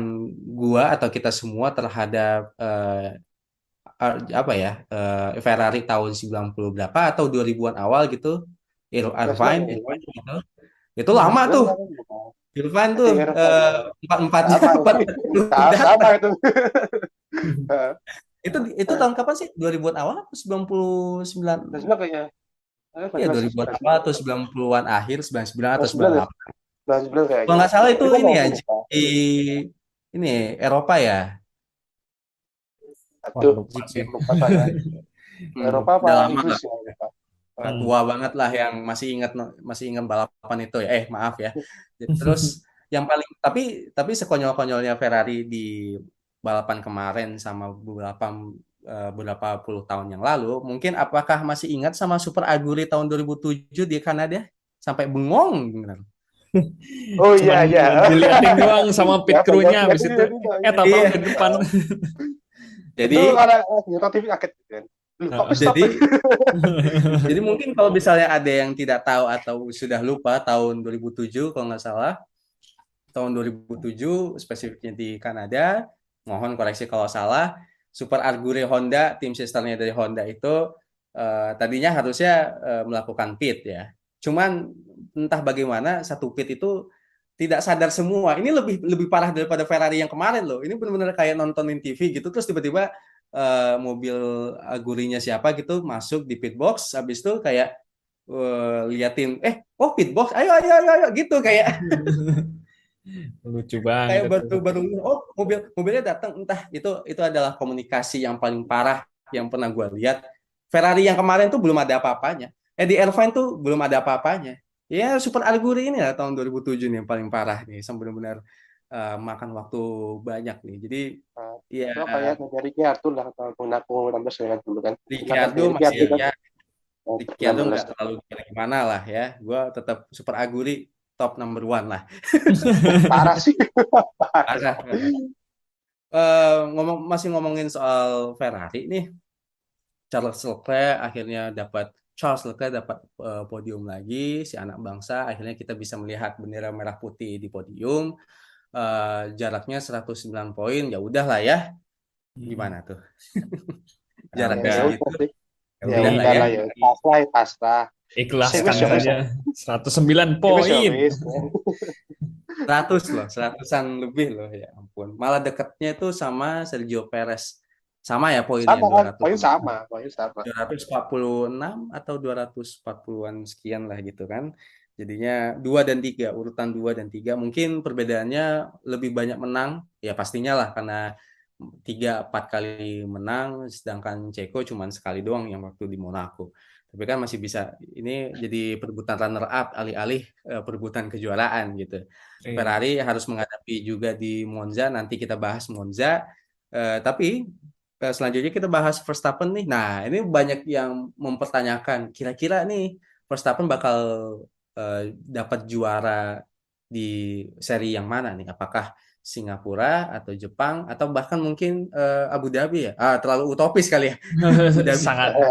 gua atau kita semua terhadap apa ya Ferrari tahun 90 berapa atau 2000-an awal gitu. Irvine gitu. Itu lama tuh. 99 Irfan tuh di Eropa empat empatnya sama empat itu, sama datang. itu. Itu tahun kapan sih? 2000-an awal atau 99? Sebenarnya kayaknya Iya 99 sih, 2000-an awal atau 90-an akhir 99 atau 99 ya, 98. 99 Kalau kayaknya. nggak salah itu Itu ini mau ya lupa. GP ini Eropa ya. Wah, Aduh, lupa GP. sih. lupa saya. Eropa apa Udah lama Inggris lah. ya, lupa. Hmm. Tua banget lah yang masih ingat balapan itu ya. Maaf ya. Terus yang paling tapi sekonyol-konyolnya Ferrari di balapan kemarin sama beberapa puluh tahun yang lalu, mungkin apakah masih ingat sama Super Aguri tahun 2007 di Kanada? Sampai bengong bener. Oh Cuman iya, iya. diliatin doang sama pit Ya, crew-nya pengertian habis ini itu jadi tahu-tahu Iya. udah di depan. itu Jadi kalau nonton TV kaget kan. Lu kok Heeh. stop? jadi jadi mungkin kalau misalnya ada yang tidak tahu atau sudah lupa tahun 2007 kalau nggak salah, tahun 2007 spesifiknya di Kanada, mohon koreksi kalau salah, Super Aguri Honda, tim sisternya dari Honda itu tadinya harusnya melakukan pit ya. Cuman entah bagaimana satu pit itu tidak sadar semua. Ini lebih lebih parah daripada Ferrari yang kemarin loh. Ini benar-benar kayak nontonin TV gitu terus tiba-tiba mobil Agurinya siapa gitu masuk di pit box habis itu kayak liatin oh pit box ayo gitu kayak Lucu banget kayak itu. baru-baru mobilnya datang entah itu adalah komunikasi yang paling parah yang pernah gue lihat. Ferrari yang kemarin tuh belum ada apa-apanya. Di Irvine tuh belum ada apa-apanya. Ya Super Aguri ini lah tahun 2007 nih yang paling parah nih, sampai benar-benar makan waktu banyak nih. Jadi ya Itu kayak dari Ricciardo lah tahun aku 16 ya dulu kan. 16 Ricciardo dari masih Ricciardo kan. ya Ricciardo 16. nggak terlalu gimana lah ya. Gue tetap Super Aguri top number one lah. Parah sih. Parah. Parah. Masih ngomongin soal Ferrari nih, Charles Leclerc dapat podium lagi, si anak bangsa. Akhirnya kita bisa melihat bendera merah putih di podium. Jaraknya 109 poin, ya udahlah ya. Gimana tuh? Ya Jaraknya Ya udah, segitu, udah sih. ya ya Ya udah udahlah udah ya. lah ya. Pasrah. ikhlaskan Sewis ya wis. saja. 109 Sewis ya poin. wis. 100 loh, 100-an lebih loh ya ampun. Malah dekatnya itu sama Sergio Perez. Sama ya poinnya Sama kan, 200. poin sama, poin sama. 246 atau 240-an sekian lah gitu kan. Jadinya 2 dan 3, urutan 2 dan 3 mungkin perbedaannya lebih banyak menang, ya pastinya lah karena 3-4 kali menang sedangkan Ceko cuma sekali doang yang waktu di Monaco. Tapi kan masih bisa ini jadi perebutan runner up alih-alih perebutan kejuaraan gitu. Iya. Ferrari harus menghadapi juga di Monza, nanti kita bahas Monza. Tapi selanjutnya kita bahas Verstappen nih. Nah, ini banyak yang mempertanyakan, kira-kira nih Verstappen bakal dapat juara di seri yang mana nih? Apakah Singapura atau Jepang atau bahkan mungkin Abu Dhabi ya? Terlalu utopis kali ya. Abu Dhabi. Sangat nggak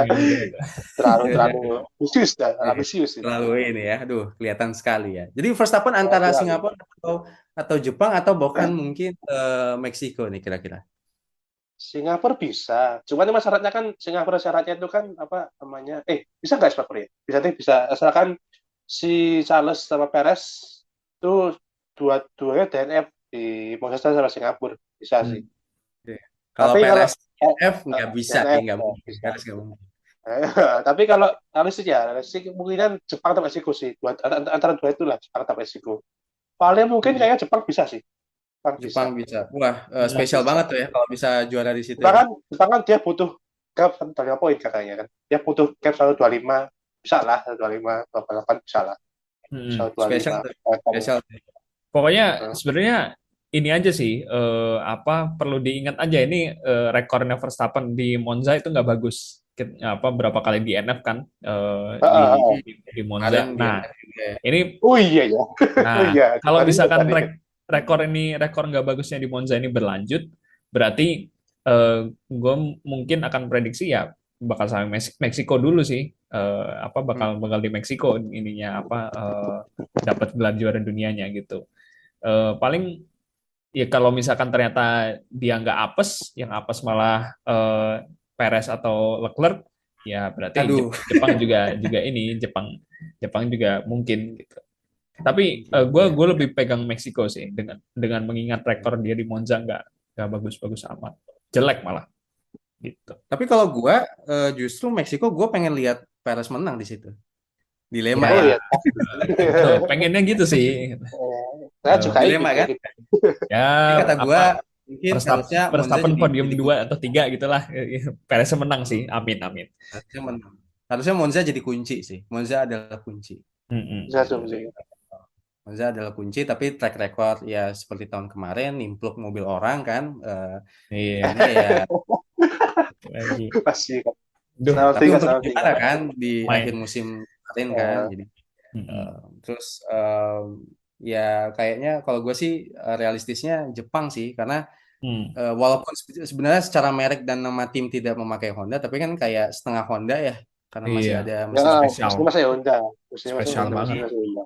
mungkin itu. terlalu terlalu ambisius dah, Iya, ambisius itu. terlalu ini ya. Aduh, kelihatan sekali ya. Jadi Verstappen antara Terlalu. Singapura atau Jepang atau bahkan mungkin Meksiko nih kira-kira. Singapura bisa, cuman ini syaratnya kan Singapura syaratnya itu kan apa namanya? Bisa nggak Singapura ya? Bisa deh, bisa. Asalkan si Charles sama Perez itu dua-duanya DNF di Manchester sama Singapura bisa sih. Hmm. Oke. Kalau Tapi kalau Perez F nggak bisa sih, DNF nggak mungkin. bisa. Perez nggak mungkin. Tapi kalau realistis kemungkinan Jepang atau Meksiko sih. Antara dua itulah Jepang atau Meksiko. Paling mungkin Hmm. kayaknya Jepang bisa sih. Jepang bisa. Jepang bisa. Wah, Jepang spesial bisa. banget tuh ya kalau bisa juara di situ Jepang ya. kan, Jepang kan dia butuh cap 125 poin katanya kan. Dia butuh cap 125, bisa lah 125, 28 bisa lah. Hmm. 125. Spesial tuh. Spesial tuh. Pokoknya sebenarnya ini aja sih apa perlu diingat aja ini rekornya Verstappen di Monza itu nggak bagus. Apa berapa kali di NF kan di Kemarin Monza. dia Nah, juga ya. ini Oh iya ya. Oh nah iya, kalau tadi misalkan tadi. rekor nggak bagusnya di Monza ini berlanjut, berarti gue mungkin akan prediksi ya bakal sampai Meksiko dulu sih. Apa Hmm. bakal di Meksiko ininya apa dapat gelar juara dunianya gitu. Paling ya kalau misalkan ternyata dia nggak apes, yang apes malah Perez atau Leclerc, ya berarti Aduh. Jepang juga juga ini Jepang Jepang juga mungkin gitu. Tapi Iya. gue lebih pegang Meksiko sih dengan mengingat rekor dia di Monza nggak bagus-bagus amat, jelek malah gitu. Tapi kalau gua justru Meksiko gua pengen lihat Perez menang di situ. Dilema Oh ya. Ya, iya. pengennya gitu sih. Saya juga Dilema ingin kan? kayak gitu. Ya Jadi kata gua apa mungkin Verstappen, harusnya Monza Verstappen podium jadi 2 kunci. atau 3 gitulah. Perez menang sih. Amin amin. Harusnya menang. Harusnya Monza jadi kunci sih. Monza adalah kunci. Mm-mm. Bisa Gitu. sih. Monza adalah kunci, tapi track record ya seperti tahun kemarin, nimpluk mobil orang kan. Iya, Jadinya ya, lagi. Pasti kan. Duh, Selamat tapi tinggal, untuk selamat tinggal. juara kan di akhir main. musim kemarin kan. Eh, Jadi Mm-mm. terus ya kayaknya kalau gue sih realistisnya Jepang sih, karena Hmm. walaupun sebenarnya secara merek dan nama tim tidak memakai Honda, tapi kan kayak setengah Honda ya, karena masih Iya, ada ya, mesin spesial, mesti masih Honda. Mesti spesial Honda, mesti banget. Honda.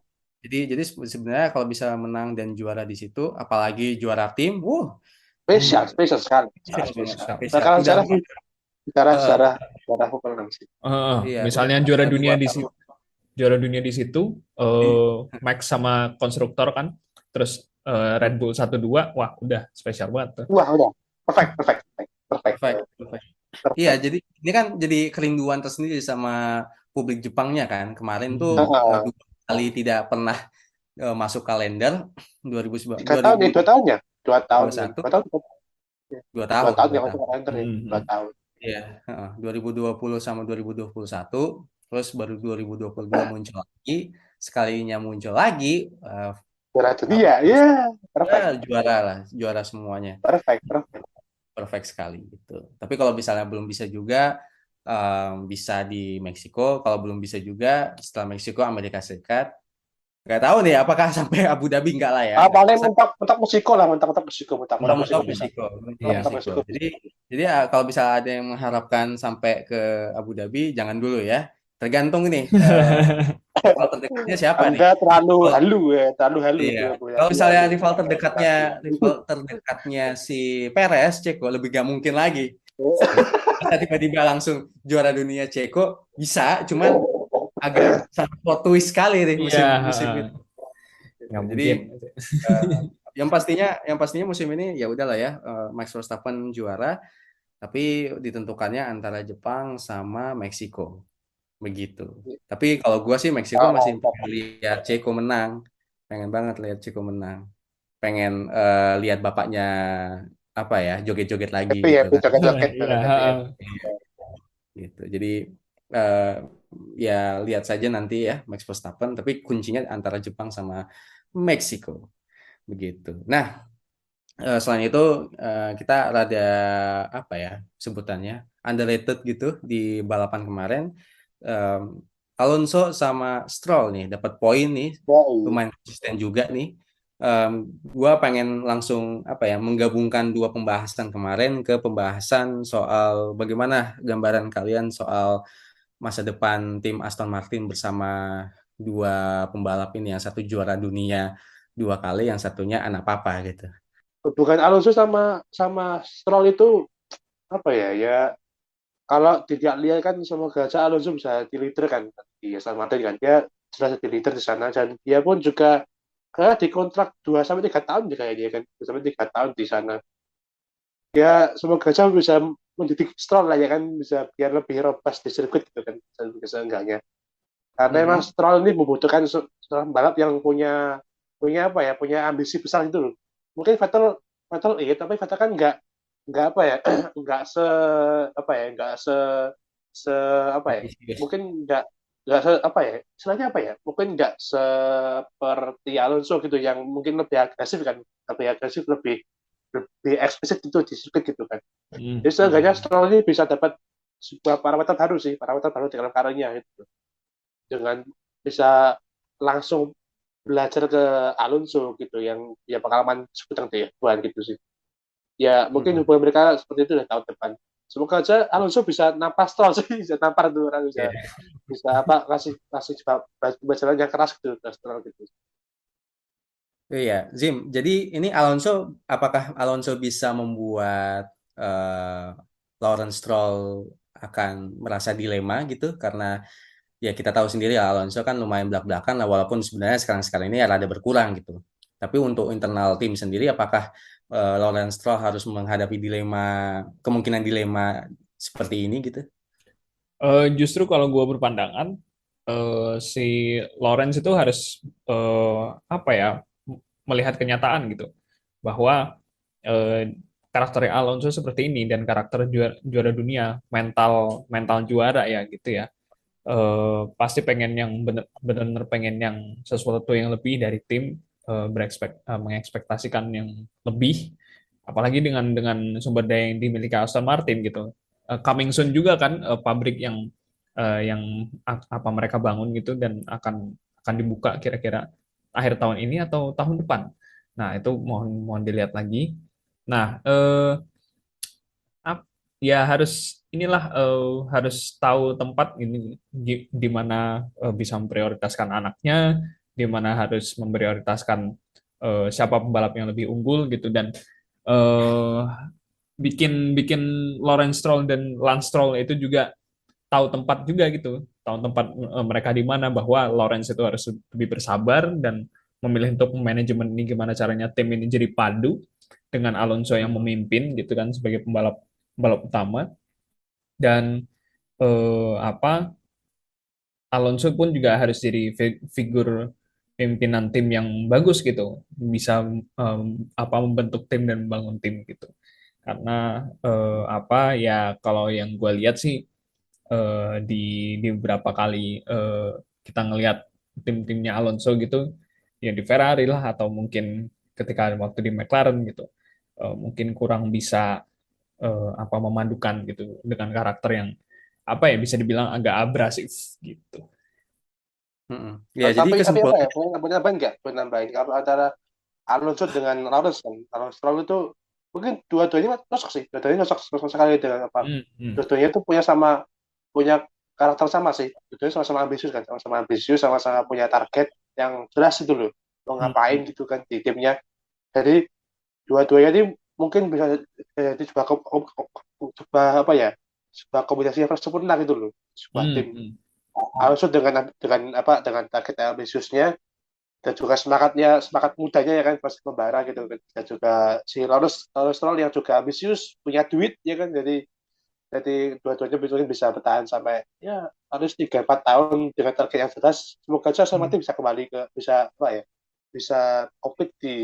jadi sebenarnya kalau bisa menang dan juara di situ, apalagi juara tim, Spesial, Hmm. spesial sekali. Sangat spesial banget, spesial. spesial. Sekarang Udah sejarah mungkin sejarah eh, sejarah sejarah pemenang sih. iya, udah Misalnya juara dunia dua di tahun. juara dunia di situ, Jadi, Max sama konstruktor kan, terus Red Bull 1-2, wah udah spesial banget tuh. Wah, udah. Perfect, perfect, perfect, perfect, perfect, perfect. Iya, perfect. jadi ini kan jadi kerinduan tersendiri sama publik Jepangnya kan. Kemarin tuh Hmm. dua kali tidak pernah masuk kalender 2009 Tiga tahun nih, 2 tahun ya? 2 tahun nih. 2021 2 tahun. dua 2 tahun tahun dua yang masuk tahun kalender ya. 2 Hmm. tahun. Iya, 2020 sama 2021, terus baru 2022 muncul lagi, sekalinya muncul lagi, Juara apa, dunia, ya. Perfect, juara lah, juara semuanya, perfect, perfect. perfect sekali gitu. Tapi kalau misalnya belum bisa juga, bisa di Meksiko, kalau belum bisa juga setelah Meksiko Amerika Serikat, nggak tahu nih apakah sampai Abu Dhabi nggak lah ya, nggak Paling bisa. mentok mentok Meksiko lah, mentok mentok Meksiko, mentok mentok Meksiko Mentok-mentok bisa. Meksiko, mentok Iya. Mentok Meksiko. Meksiko Jadi, bisa. jadi kalau bisa ada yang mengharapkan sampai ke Abu Dhabi, jangan dulu ya. Tergantung nih, rival terdekatnya siapa nih? Anda terlalu Kalau halu ya, terlalu halu iya, itu punya kalau punya misalnya ini. rival terdekatnya si Perez, Ceko lebih gak mungkin lagi. Masa tiba-tiba langsung juara dunia Ceko bisa, cuman agak sangat plot twist sekali nih Iya, musim musim ini. nggak Jadi mungkin. eh, yang pastinya musim ini ya udahlah ya, Max Verstappen juara. Tapi ditentukannya antara Jepang sama Meksiko begitu. Tapi kalau gua sih Meksiko masih pengen lihat Ceko menang, pengen banget lihat Ceko menang, pengen lihat bapaknya apa ya joget-joget lagi Happy gitu happy kan. joget-joget Iya, happy ya. Gitu. Jadi eh, ya lihat saja nanti ya Max Verstappen, tapi kuncinya antara Jepang sama Meksiko begitu. Nah, selain itu kita rada apa ya sebutannya underrated gitu di balapan kemarin. Em, Alonso sama Stroll nih dapat poin nih, Ya, iya. lumayan konsisten juga nih. Gua pengen langsung apa ya menggabungkan dua pembahasan kemarin ke pembahasan soal bagaimana gambaran kalian soal masa depan tim Aston Martin bersama dua pembalap ini, yang satu juara dunia 2 kali, yang satunya anak papa gitu. Hubungan Alonso sama sama Stroll itu apa ya? Ya kalau tidak lihat kan semoga saja Alonso bisa di leader kan di Aston Martin kan dia jelas di leader di sana dan dia pun juga kayak di kontrak 2 sampai 3 tahun juga kayaknya kan 2 sampai 3 tahun di sana ya semoga saja bisa mendidik Stroll lah ya kan bisa biar lebih robust di sirkuit gitu kan seenggaknya karena emang Mm-mm. Stroll ini membutuhkan seorang balap yang punya punya apa ya punya ambisi besar itu loh mungkin Vettel Vettel iya tapi Vettel kan nggak apa ya nggak se apa ya nggak se apa ya Ambisius. mungkin nggak se apa ya istilahnya apa ya mungkin nggak seperti Alonso gitu yang mungkin lebih agresif kan lebih agresif lebih eksplisit itu di sirkuit gitu kan jadi seenggaknya Hmm. Stroll ini bisa dapat sebuah parameter baru sih parameter baru dalam karirnya itu dengan bisa langsung belajar ke Alonso gitu yang ya pengalaman sekutang F1 gitu sih ya mungkin Mm-mm. hubungan mereka seperti itu tahun depan semoga aja Alonso bisa nampas Stroll sih bisa nampar tuh orang bisa Iya. bisa apa kasih kasih jalan yang keras gitu ke Stroll gitu. Iya, Zim. Jadi ini Alonso, apakah Alonso bisa membuat Lawrence Stroll akan merasa dilema gitu? Karena ya kita tahu sendiri ya, Alonso kan lumayan belak-belakan lah, walaupun sebenarnya sekarang-sekarang ini ya rada berkurang gitu. Tapi untuk internal tim sendiri, apakah Lawrence Stroll harus menghadapi dilema, kemungkinan dilema seperti ini gitu? Justru kalau gue berpandangan si Lawrence itu harus apa ya melihat kenyataan gitu bahwa karakter Alonso seperti ini dan karakter juara, juara dunia mental mental juara ya gitu ya. Pasti pengen yang benar-benar pengen yang sesuatu yang lebih dari tim, mengekspektasikan yang lebih apalagi dengan sumber daya yang dimiliki Aston Martin gitu. Coming soon juga kan, pabrik yang apa mereka bangun gitu dan akan dibuka kira-kira akhir tahun ini atau tahun depan. Nah, itu mohon mohon dilihat lagi. Nah, ya harus inilah, harus tahu tempat ini di mana bisa memprioritaskan anaknya, di mana harus memprioritaskan siapa pembalap yang lebih unggul gitu dan eh, bikin bikin Lawrence Stroll dan Lance Stroll itu juga tahu tempat juga gitu, tahu tempat mereka di mana bahwa Lawrence itu harus lebih bersabar dan memilih untuk manajemen ini gimana caranya tim ini jadi padu dengan Alonso yang memimpin gitu kan sebagai pembalap pembalap utama dan apa Alonso pun juga harus jadi figur pimpinan tim yang bagus gitu, bisa em, apa membentuk tim dan membangun tim gitu. Karena apa ya kalau yang gue lihat sih, di beberapa kali kita ngelihat tim-timnya Alonso gitu, ya di Ferrari lah atau mungkin ketika waktu di McLaren gitu, mungkin kurang bisa apa memadukan gitu dengan karakter yang apa ya bisa dibilang agak abrasif gitu. Mm-mm. Ya, jadi Tapi apa ya kesimpulannya. boleh nambahin nggak boleh nambahin kalau antara Alonso dengan Lawrence kan Alonso Stroll itu mungkin dua-duanya cocok sih dua-duanya cocok sekali dengan apa Hmm, hmm, dua-duanya itu punya karakter sama sih dua-duanya sama-sama ambisius kan sama-sama ambisius sama-sama punya target yang jelas itu loh mau hmm, ngapain hmm, gitu kan di timnya jadi dua-duanya ini mungkin bisa jadi sebuah apa ya sebuah kombinasi yang sempurna gitu loh sebuah hmm, tim hmm, Alonso dengan apa dengan target ambisiusnya dan juga semangat mudanya ya kan pasti membara gitu kan dan juga si Lawrence Lawrence Stroll yang juga ambisius punya duit ya kan jadi dua-duanya bisa bertahan sampai ya harus 3 4 tahun dengan target yang jelas semoga saja sama hmm, tim bisa kembali ke bisa apa ya bisa compete di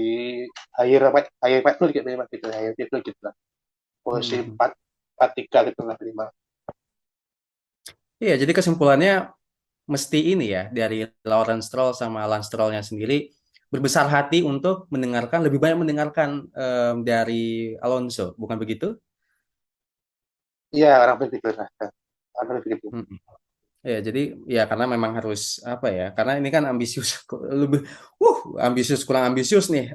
higher weight gitu ya gitu higher weight gitu lah posisi Mm-mm. 4 4 3 gitu lah minimal. Iya, jadi kesimpulannya mesti ini ya dari Lawrence Stroll sama Lance Strollnya sendiri berbesar hati untuk mendengarkan, lebih banyak mendengarkan dari Alonso, bukan begitu? Iya orang berpikir lah orang berpikir Mm-mm. Ya, jadi ya karena memang harus apa ya? Karena ini kan ambisius lebih ambisius kurang ambisius nih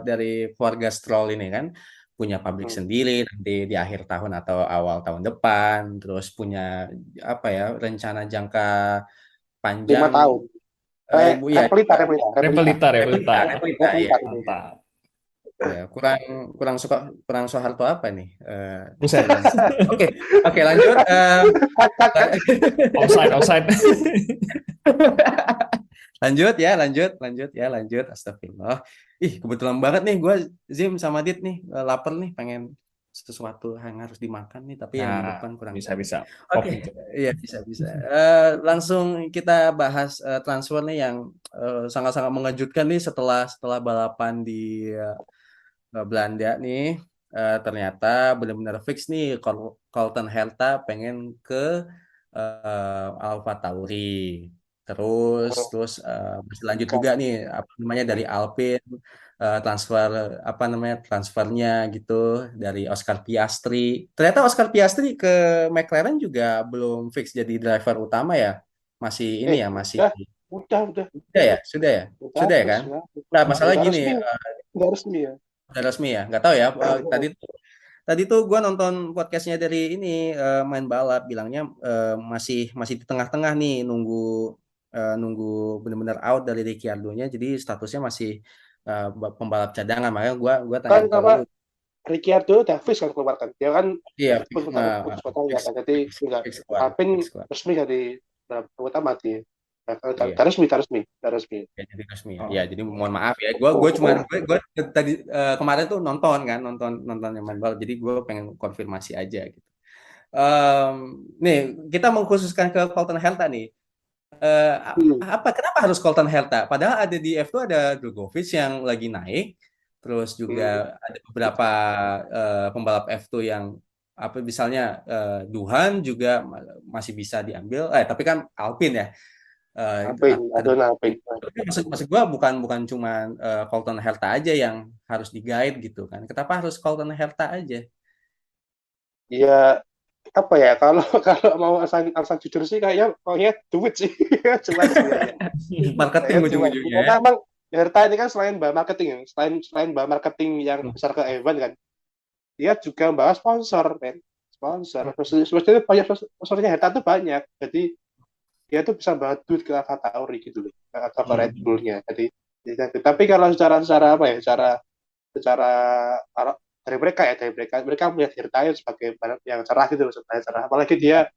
dari keluarga Stroll ini kan punya pabrik Hmm. sendiri nanti di akhir tahun atau awal tahun depan, terus punya apa ya rencana jangka Lima panjang tahun. Bu ya Repelita, repelita, repelita. Repelita, Repelita. Repelita ya Repelita. Mantap. ya kurang suka kurang Soeharto apa nih Buset. Elon Musk. Oke oke lanjut Cut, cut, cut. Offside, offside. lanjut ya, lanjut. Astagfirullah. Ih, kebetulan banget nih gue Zim sama Dit nih lapar nih, pengen sesuatu yang harus dimakan nih, tapi yang di Nah, depan kurang jadi. bisa-bisa. Oke, Pop itu. iya bisa. Langsung kita bahas transfer nih yang sangat-sangat mengejutkan nih setelah setelah balapan di Belanda nih. Ternyata benar-benar fix nih Colton Herta pengen ke Alfa Tauri. Terus masih lanjut juga nih apa namanya dari Alpine transfer apa namanya transfernya gitu dari Oscar Piastri. Ternyata Oscar Piastri ke McLaren juga belum fix jadi driver utama ya. Masih ini ya, masih Udah, udah, sudah ya kan? sudah. Nah, masalah Udah gini, resmi, udah resmi ya. udah resmi ya. Nggak tahu ya. Tadi tuh gue nonton podcastnya dari ini main balap bilangnya masih masih di tengah-tengah nih nunggu benar-benar out dari Ricciardo-nya jadi statusnya masih pembalap cadangan makanya gue tanya Kan ke apa, lu. Ricciardo udah fix kan keluar kan. Dia kan Iya putus kotanya fix kan. Jadi enggak, fix keluar Alpine fix keluar. resmi jadi utama dia. Nah, Iya. udah resmi, udah resmi. Ya, jadi resmi ya. Ya, Oh. jadi mohon maaf ya. Gue tadi kemarin tuh nonton kan, nonton yang main balap. Jadi gue pengen konfirmasi aja gitu. Em, nih kita mengkhususkan ke Colton Herta nih. Eh, Hmm. kenapa harus Colton Herta? Padahal ada di F2 ada Drugovich yang lagi naik, terus juga Hmm. ada beberapa pembalap F2 yang apa misalnya Duhan juga masih bisa diambil. Tapi kan Alpine ya. Alpine, Ada Adon Alpine. tapi maksud gua bukan cuma Colton Herta aja yang harus di-guide gitu kan. Kenapa harus Colton Herta aja? Ya apa ya, kalau kalau mau asal asal jujur sih kayaknya maunya duit sih. Cuman sih kayaknya. Marketing Ya cuman. ujung-ujungnya ya. Karena emang Herta ini kan selain bahan marketing ya, selain bahan marketing yang Hmm. besar ke Evan kan, dia juga membawa sponsor, men. Sponsor. Sebenarnya banyak sponsornya Herta tuh banyak. Jadi dia tuh bisa bawa duit ke Alfa Tauri gitu loh, atau ke Red Hmm. Bullnya. Tapi kalau secara apa ya, secara dari mereka melihat Hirtayan sebagai barang yang cerah gitu loh, sebenarnya cerah. Apalagi dia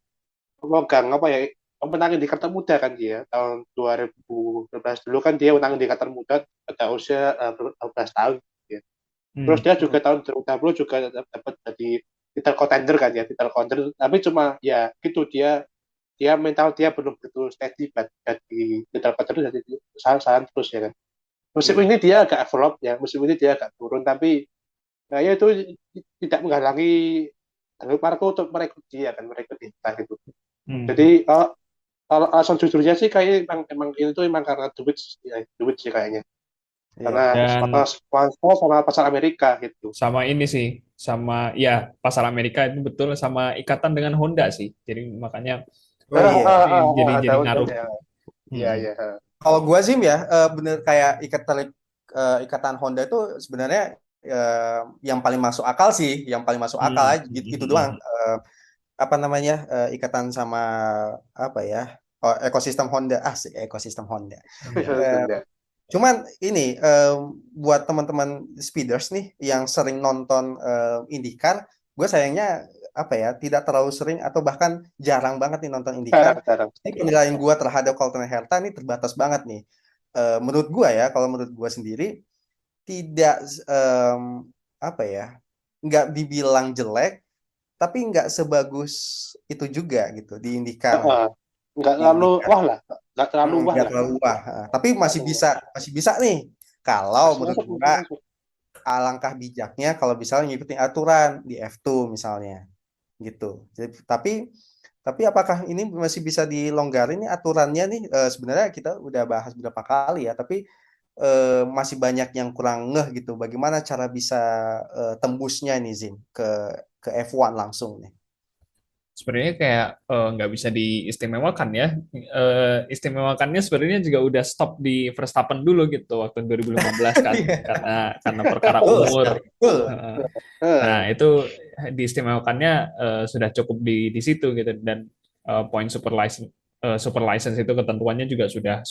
memegang apa ya, pemenangin di Qatar Muda kan dia tahun 2012 dulu kan dia menang di Qatar Muda pada usia 12 tahun ya. Terus Hmm. dia juga tahun 2020 juga dapat jadi title contender kan ya, title contender, tapi cuma ya gitu, dia dia mental dia belum begitu steady di title contender, jadi salah terus ya kan. Musim Hmm. ini dia agak flop ya, musim ini dia agak turun, tapi ya itu tidak menghalangi Marco untuk merekrut dia kan, merekrut kita gitu. Hmm. Jadi kalau alasan jujurnya sih kayak emang itu tuh emang karena duit ya, duit sih kayaknya, Iya. karena Dan sponsor sama pasar Amerika gitu. sama ini sih, sama ya pasar Amerika itu betul sama ikatan dengan Honda sih. Jadi makanya Oh iya. jadi Tahun ngaruh. ya, iya Hmm. iya. Kalau gua Zim ya bener kayak ikatan Honda itu sebenarnya yang paling masuk akal sih, yang paling masuk akal Hmm. aja gitu doang. Apa namanya ikatan sama apa ya ekosistem Honda sih ekosistem Honda. Ya. Cuman ini buat teman-teman speeders nih yang sering nonton IndyCar, gue sayangnya apa ya tidak terlalu sering atau bahkan jarang banget nih nonton IndyCar. Jarang-jarang. Ini penilaian gue terhadap Colton Herta ini terbatas banget nih. Menurut gue ya, kalau menurut gue sendiri tidak apa ya, nggak dibilang jelek, tapi nggak sebagus itu juga gitu di IndyCar. Nggak Di terlalu IndyCar. wah lah, nggak terlalu wah Nggak lah. terlalu wah. Tapi Terlalu wah. masih bisa nih. Kalau Masih menurut masuk, gua masih masuk. alangkah bijaknya kalau misalnya ngikutin aturan di F2 misalnya gitu. Tapi apakah ini masih bisa dilonggarin nih aturannya nih? Sebenarnya kita udah bahas beberapa kali ya, tapi masih banyak yang kurang ngeh gitu. Bagaimana cara bisa tembusnya nih Zim ke F1 langsung nih? sebenarnya kayak nggak bisa diistimewakan ya. Istimewakannya sebenarnya juga udah stop di Verstappen dulu gitu waktu 2015 kan, Iya, karena perkara betul sekali. umur. Betul. Heeh. Nah, Eh, itu diistimewakannya sudah cukup di situ gitu, dan poin super license itu ketentuannya juga sudah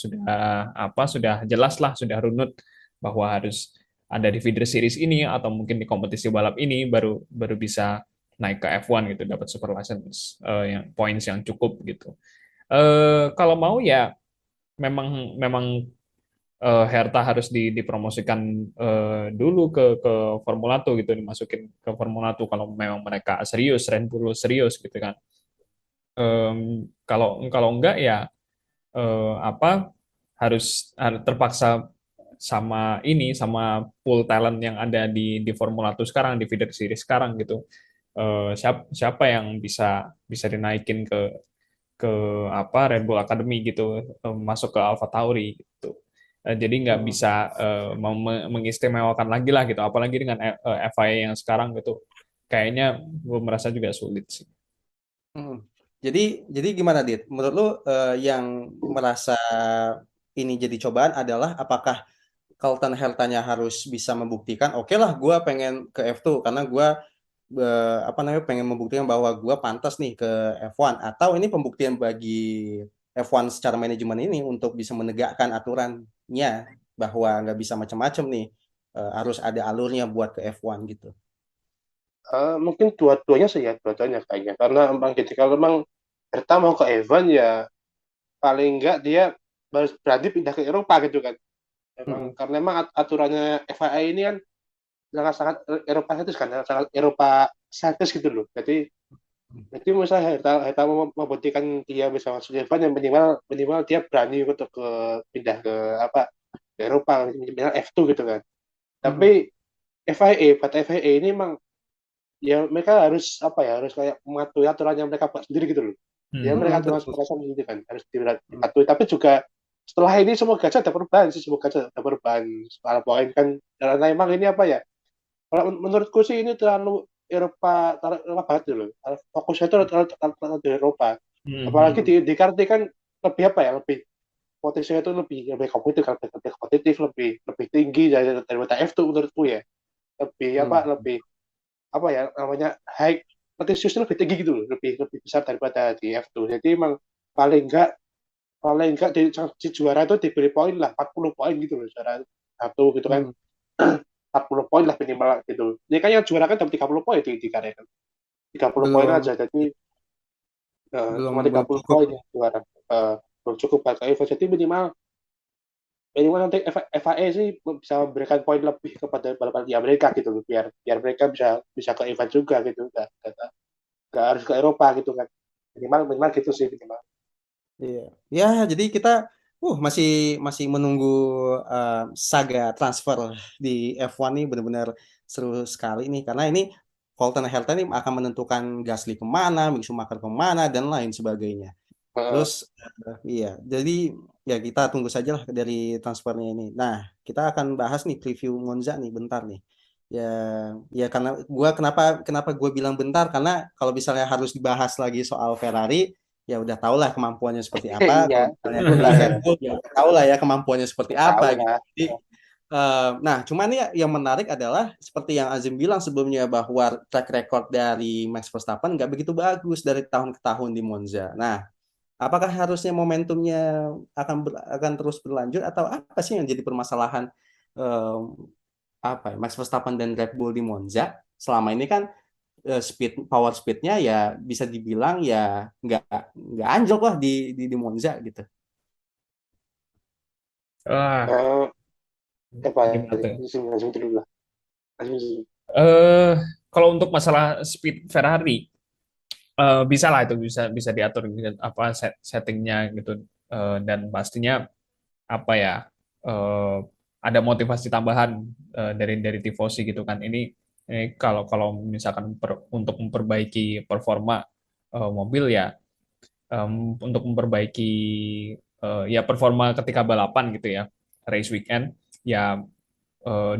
jelas lah, sudah runut bahwa harus ada di feeder series ini atau mungkin di kompetisi balap ini baru baru bisa naik ke F1 gitu, dapat super license yang points yang cukup gitu. Kalau mau ya memang memang Hertha harus dipromosikan dulu ke Formula 2 gitu, dimasukin ke Formula 2 kalau memang mereka serius, Red Bull serius gitu kan. Kalau kalau enggak ya apa harus terpaksa sama pool talent yang ada di Formula 2 sekarang, di feeder series sekarang gitu. Siapa yang bisa dinaikin ke Red Bull Academy gitu, masuk ke Alpha Tauri gitu. Jadi nggak Hmm. bisa mengistimewakan lagi lah gitu, apalagi dengan FIA yang sekarang gitu, kayaknya gue merasa juga sulit sih. Hmm. Jadi gimana, Dit? Menurut lu yang merasa ini jadi cobaan adalah apakah Carlton Hertanya harus bisa membuktikan, oke lah, gue pengen ke F2 karena gue apa namanya pengen membuktikan bahwa gue pantas nih ke F1, atau ini pembuktian bagi F1 secara manajemen ini untuk bisa menegakkan aturannya bahwa nggak bisa macam-macam nih, harus ada alurnya buat ke F1 gitu. mungkin dua-duanya sih ya, dua-duanya kayaknya. Karena emang gitu, kalau memang Berta mau ke Evan ya paling enggak dia harus berani pindah ke Eropa gitu kan. Emang Mm-mm. karena emang aturannya FIA ini kan sangat-sangat Eropa itu kan, sangat Eropa status gitu loh. Jadi misalnya Herta mau membuktikan dia bisa masuk Evan yang minimal minimal dia berani untuk pindah ke apa ke Eropa, minimal F2 gitu kan. Tapi Mm-mm. FIA, pada FIA ini emang ya mereka harus apa ya harus kayak mematuhi aturan yang mereka buat sendiri gitu loh. Ya Hmm. mereka Mm-mm, aturan betul. mereka sendiri kan harus dipatuhi. Tapi juga setelah ini semoga aja ada perubahan sih, semoga aja ada perubahan soal poin kan. Karena emang ini apa ya, kalau menurutku sih ini terlalu terlalu Eropa banget gitu loh. Fokusnya itu terlalu di Eropa. Apalagi Hmm. di Karti kan lebih apa ya, lebih potensinya itu lebih kompetitif, lebih tinggi daripada F2 menurutku ya. Lebih apa Mm. lebih apa ya namanya high potensinya lebih tinggi gitu loh, lebih lebih besar daripada di F2. Jadi emang paling enggak di juara itu diberi poin lah 40 poin gitu loh, juara satu gitu kan. Mm. 40 poin lah minimal gitu. Ini kan yang juara kan dapat 30 poin di karya kan. 30 poin belum aja, jadi belum cuma belum 30 cukup. poin yang juara. Belum cukup buat Evo, jadi minimal minimal nanti FIA sih bisa memberikan poin lebih kepada balapan di Amerika gitu loh, biar biar mereka bisa bisa ke event juga gitu, nggak harus ke Eropa gitu kan, minimal minimal gitu sih minimal. Iya. Ya, jadi kita masih masih menunggu saga transfer di F1 nih, benar-benar seru sekali nih, karena ini Colton Herta ini akan menentukan Gasly kemana, Mick Schumacher kemana, dan lain sebagainya. Uh, Terus iya, jadi ya kita tunggu saja lah dari transfernya ini. Nah, kita akan bahas nih preview Monza nih bentar nih. Ya, ya karena kenapa kenapa gue bilang bentar, karena kalau misalnya harus dibahas lagi soal Ferrari, ya udah tau lah kemampuannya seperti apa. Kalau iya misalnya betul lah ya, Red Bull, ya udah tau lah ya kemampuannya seperti apa tahu gitu. lah. Jadi, nah, cuman ya yang menarik adalah seperti yang Azim bilang sebelumnya bahwa track record dari Max Verstappen nggak begitu bagus dari tahun ke tahun di Monza. Nah, apakah harusnya momentumnya akan terus berlanjut, atau apa sih yang jadi permasalahan em, apa ya, Max Verstappen dan Red Bull di Monza selama ini kan, power speednya ya bisa dibilang ya nggak nggak anjlok lah di Monza gitu. Ah, uh, apa ya, gimana tuh? langsung dulu lah. Langsung. Eh, Kalau untuk masalah speed Ferrari, bisa lah itu bisa bisa diatur gitu, apa settingnya gitu. Dan pastinya apa ya, eh, ada motivasi tambahan dari tifosi gitu kan. Ini kalau kalau misalkan untuk memperbaiki performa mobil ya, untuk memperbaiki ya performa ketika balapan gitu ya, race weekend ya,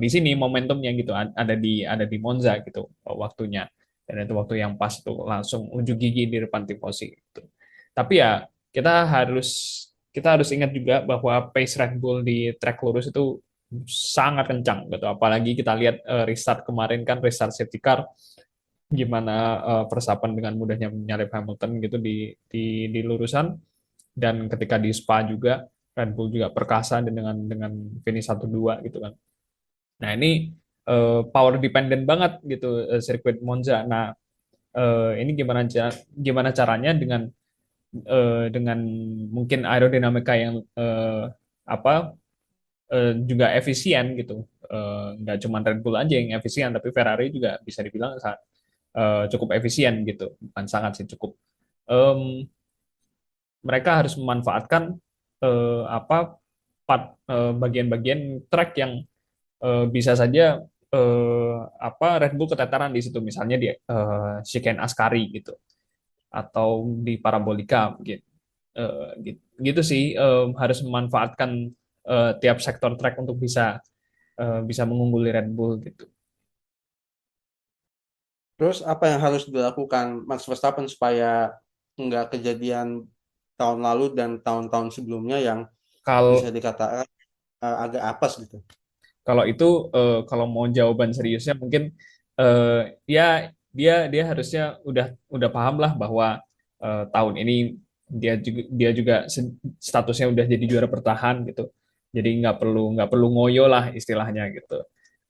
di sini momentumnya gitu ada di Monza gitu waktunya. dan itu waktu yang pas tuh langsung unjuk gigi di depan tifosi gitu. Tapi ya kita harus ingat juga bahwa pace Red Bull di trek lurus itu sangat kencang gitu. Apalagi kita lihat restart kemarin kan, restart safety car, gimana Verstappen dengan mudahnya menyalip Hamilton gitu di lurusan, dan ketika di Spa juga Red Bull juga perkasa dengan finish 1-2 gitu kan. Nah, ini power dependent banget gitu sirkuit Monza. Nah, ini gimana caranya dengan mungkin aerodinamika yang apa juga efisien gitu. Nggak cuma Red Bull aja yang efisien, tapi Ferrari juga bisa dibilang cukup efisien gitu. Bukan sangat sih, cukup. Em, Mereka harus memanfaatkan bagian-bagian track yang bisa saja Red Bull keteteran di situ, misalnya di chicane Ascari gitu, atau di Parabolica gitu. Gitu sih, harus memanfaatkan tiap sektor track untuk bisa mengungguli Red Bull gitu. Terus apa yang harus dilakukan Max Verstappen supaya nggak kejadian tahun lalu dan tahun-tahun sebelumnya yang bisa Kalau dikatakan agak apes gitu? Kalau itu kalau mau jawaban seriusnya mungkin dia harusnya udah paham lah bahwa tahun ini dia juga statusnya udah jadi juara bertahan gitu. Jadi nggak perlu ngoyo lah istilahnya gitu.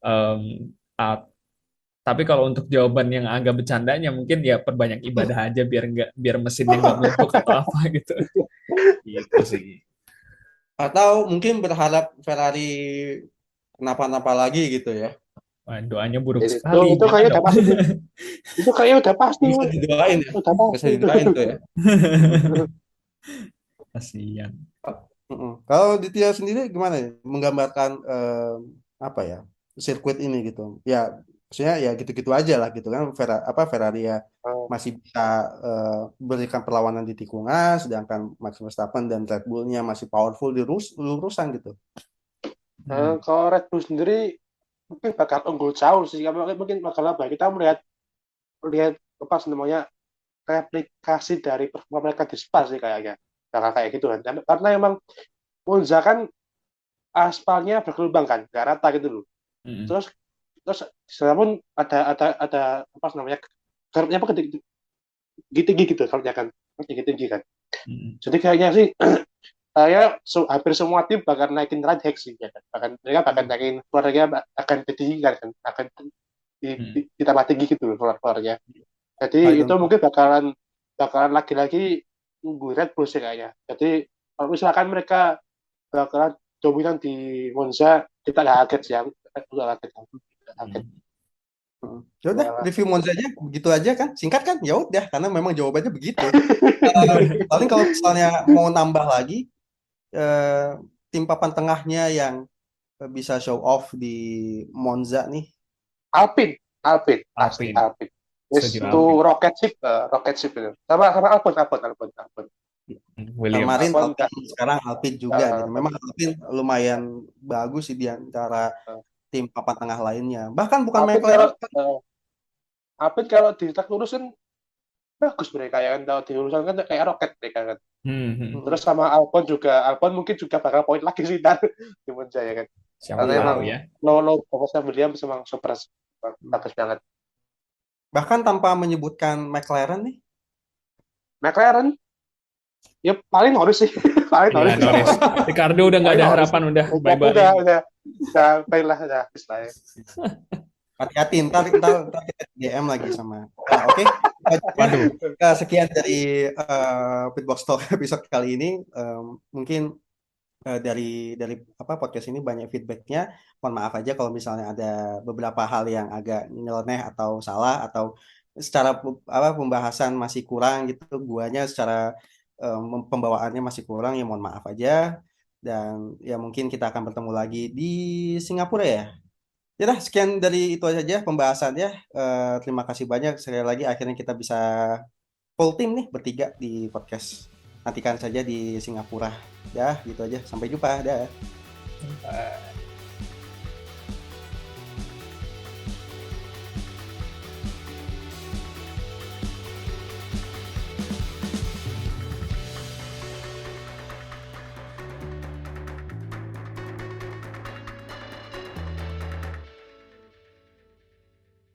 Em, ah, tapi kalau untuk jawaban yang agak bercandanya mungkin ya perbanyak ibadah aja biar mesinnya nggak melepuh atau apa gitu. Gitu sih. Atau mungkin berharap Ferrari kenapa-napa lagi gitu ya? Wah, doanya buruk Jadi sekali. itu Gimana kayaknya dong? udah pasti tuh. Itu kayaknya udah pasti, Bisa Mas. didoain ya, Udah bisa pasti itu. didoain tuh ya. Kasihan. Mm-mm. Kalau Ditya sendiri gimana ya menggambarkan apa ya sirkuit ini gitu? Ya, maksudnya ya gitu-gitu aja lah gitu kan. Ferrari ya masih bisa berikan perlawanan di tikungan, sedangkan Max Verstappen dan Red Bull-nya masih powerful di lurusan gitu. Kalau Red Bull sendiri mungkin bakal unggul jauh sih. Mungkin bakal apa? Kita melihat lihat apa namanya replikasi dari performa mereka di Spa sih kayaknya. Kayak gitu kan. Karena emang Monza kan aspalnya bergelombang kan, nggak rata gitu loh. Mm-mm. Terus terus saya pun ada apa namanya garapnya apa tinggi gitu kalau kan tinggi kan. Mm-mm. Jadi kayaknya sih saya hampir semua tim bakal naikin ride hack sih ya kan. Mereka bakal naikin keluarga akan tinggi kan, akan ditambah tinggi gitu loh keluarnya. Jadi Python. itu mungkin bakalan lagi-lagi nunggu Red Bull sih kayaknya. Jadi kalau misalkan mereka bakalan dominan di Monza, kita nggak kaget sih, aku nggak kaget. Nggak kaget. Ya udah, Wah. review Monza-nya begitu aja kan, singkat kan? Ya udah, karena memang jawabannya begitu. Paling kalau misalnya mau nambah lagi, eh, tim papan tengahnya yang bisa show off di Monza nih. Alpin pasti Alpin. Alpin. Setuju Itu Alpin. rocket ship itu. Sama Alpin. Williams. Kemarin Alpin Alpine, sekarang Alpine juga gitu. Memang Alpine lumayan bagus sih di antara tim papan tengah lainnya. Bahkan bukan Alpin kalau McLaren. Alpin kalau di tak lurus kan bagus mereka ya kan. Kalau di lurusan kan kayak roket mereka kan. Hmm. Terus sama Albon mungkin juga bakal poin lagi sih dan di Monza ya kan. Siapa Karena tahu emang ya. lo fokusnya Williams memang super bagus banget. Bahkan tanpa menyebutkan McLaren nih. McLaren ya paling Norris sih. Paling Iya, Norris. Norris. Ricardo udah nggak ada harapan, udah bye-bye. Udah baiklah udah habis lah ya. Hati-hati, ntar kita DM lagi sama. Nah, oke. Waduh. Sekian dari Pitbox Talk episode kali ini. Mungkin dari apa podcast ini banyak feedbacknya. Mohon maaf aja kalau misalnya ada beberapa hal yang agak nyeleneh atau salah atau secara pembahasan masih kurang gitu. Guanya secara pembawaannya masih kurang, ya mohon maaf aja. Dan ya mungkin kita akan bertemu lagi di Singapura ya. Ya dah, sekian dari itu aja pembahasannya. Terima kasih banyak sekali lagi. Akhirnya kita bisa full tim nih bertiga di podcast. Nantikan saja di Singapura. Ya, gitu aja. Sampai jumpa. Dah.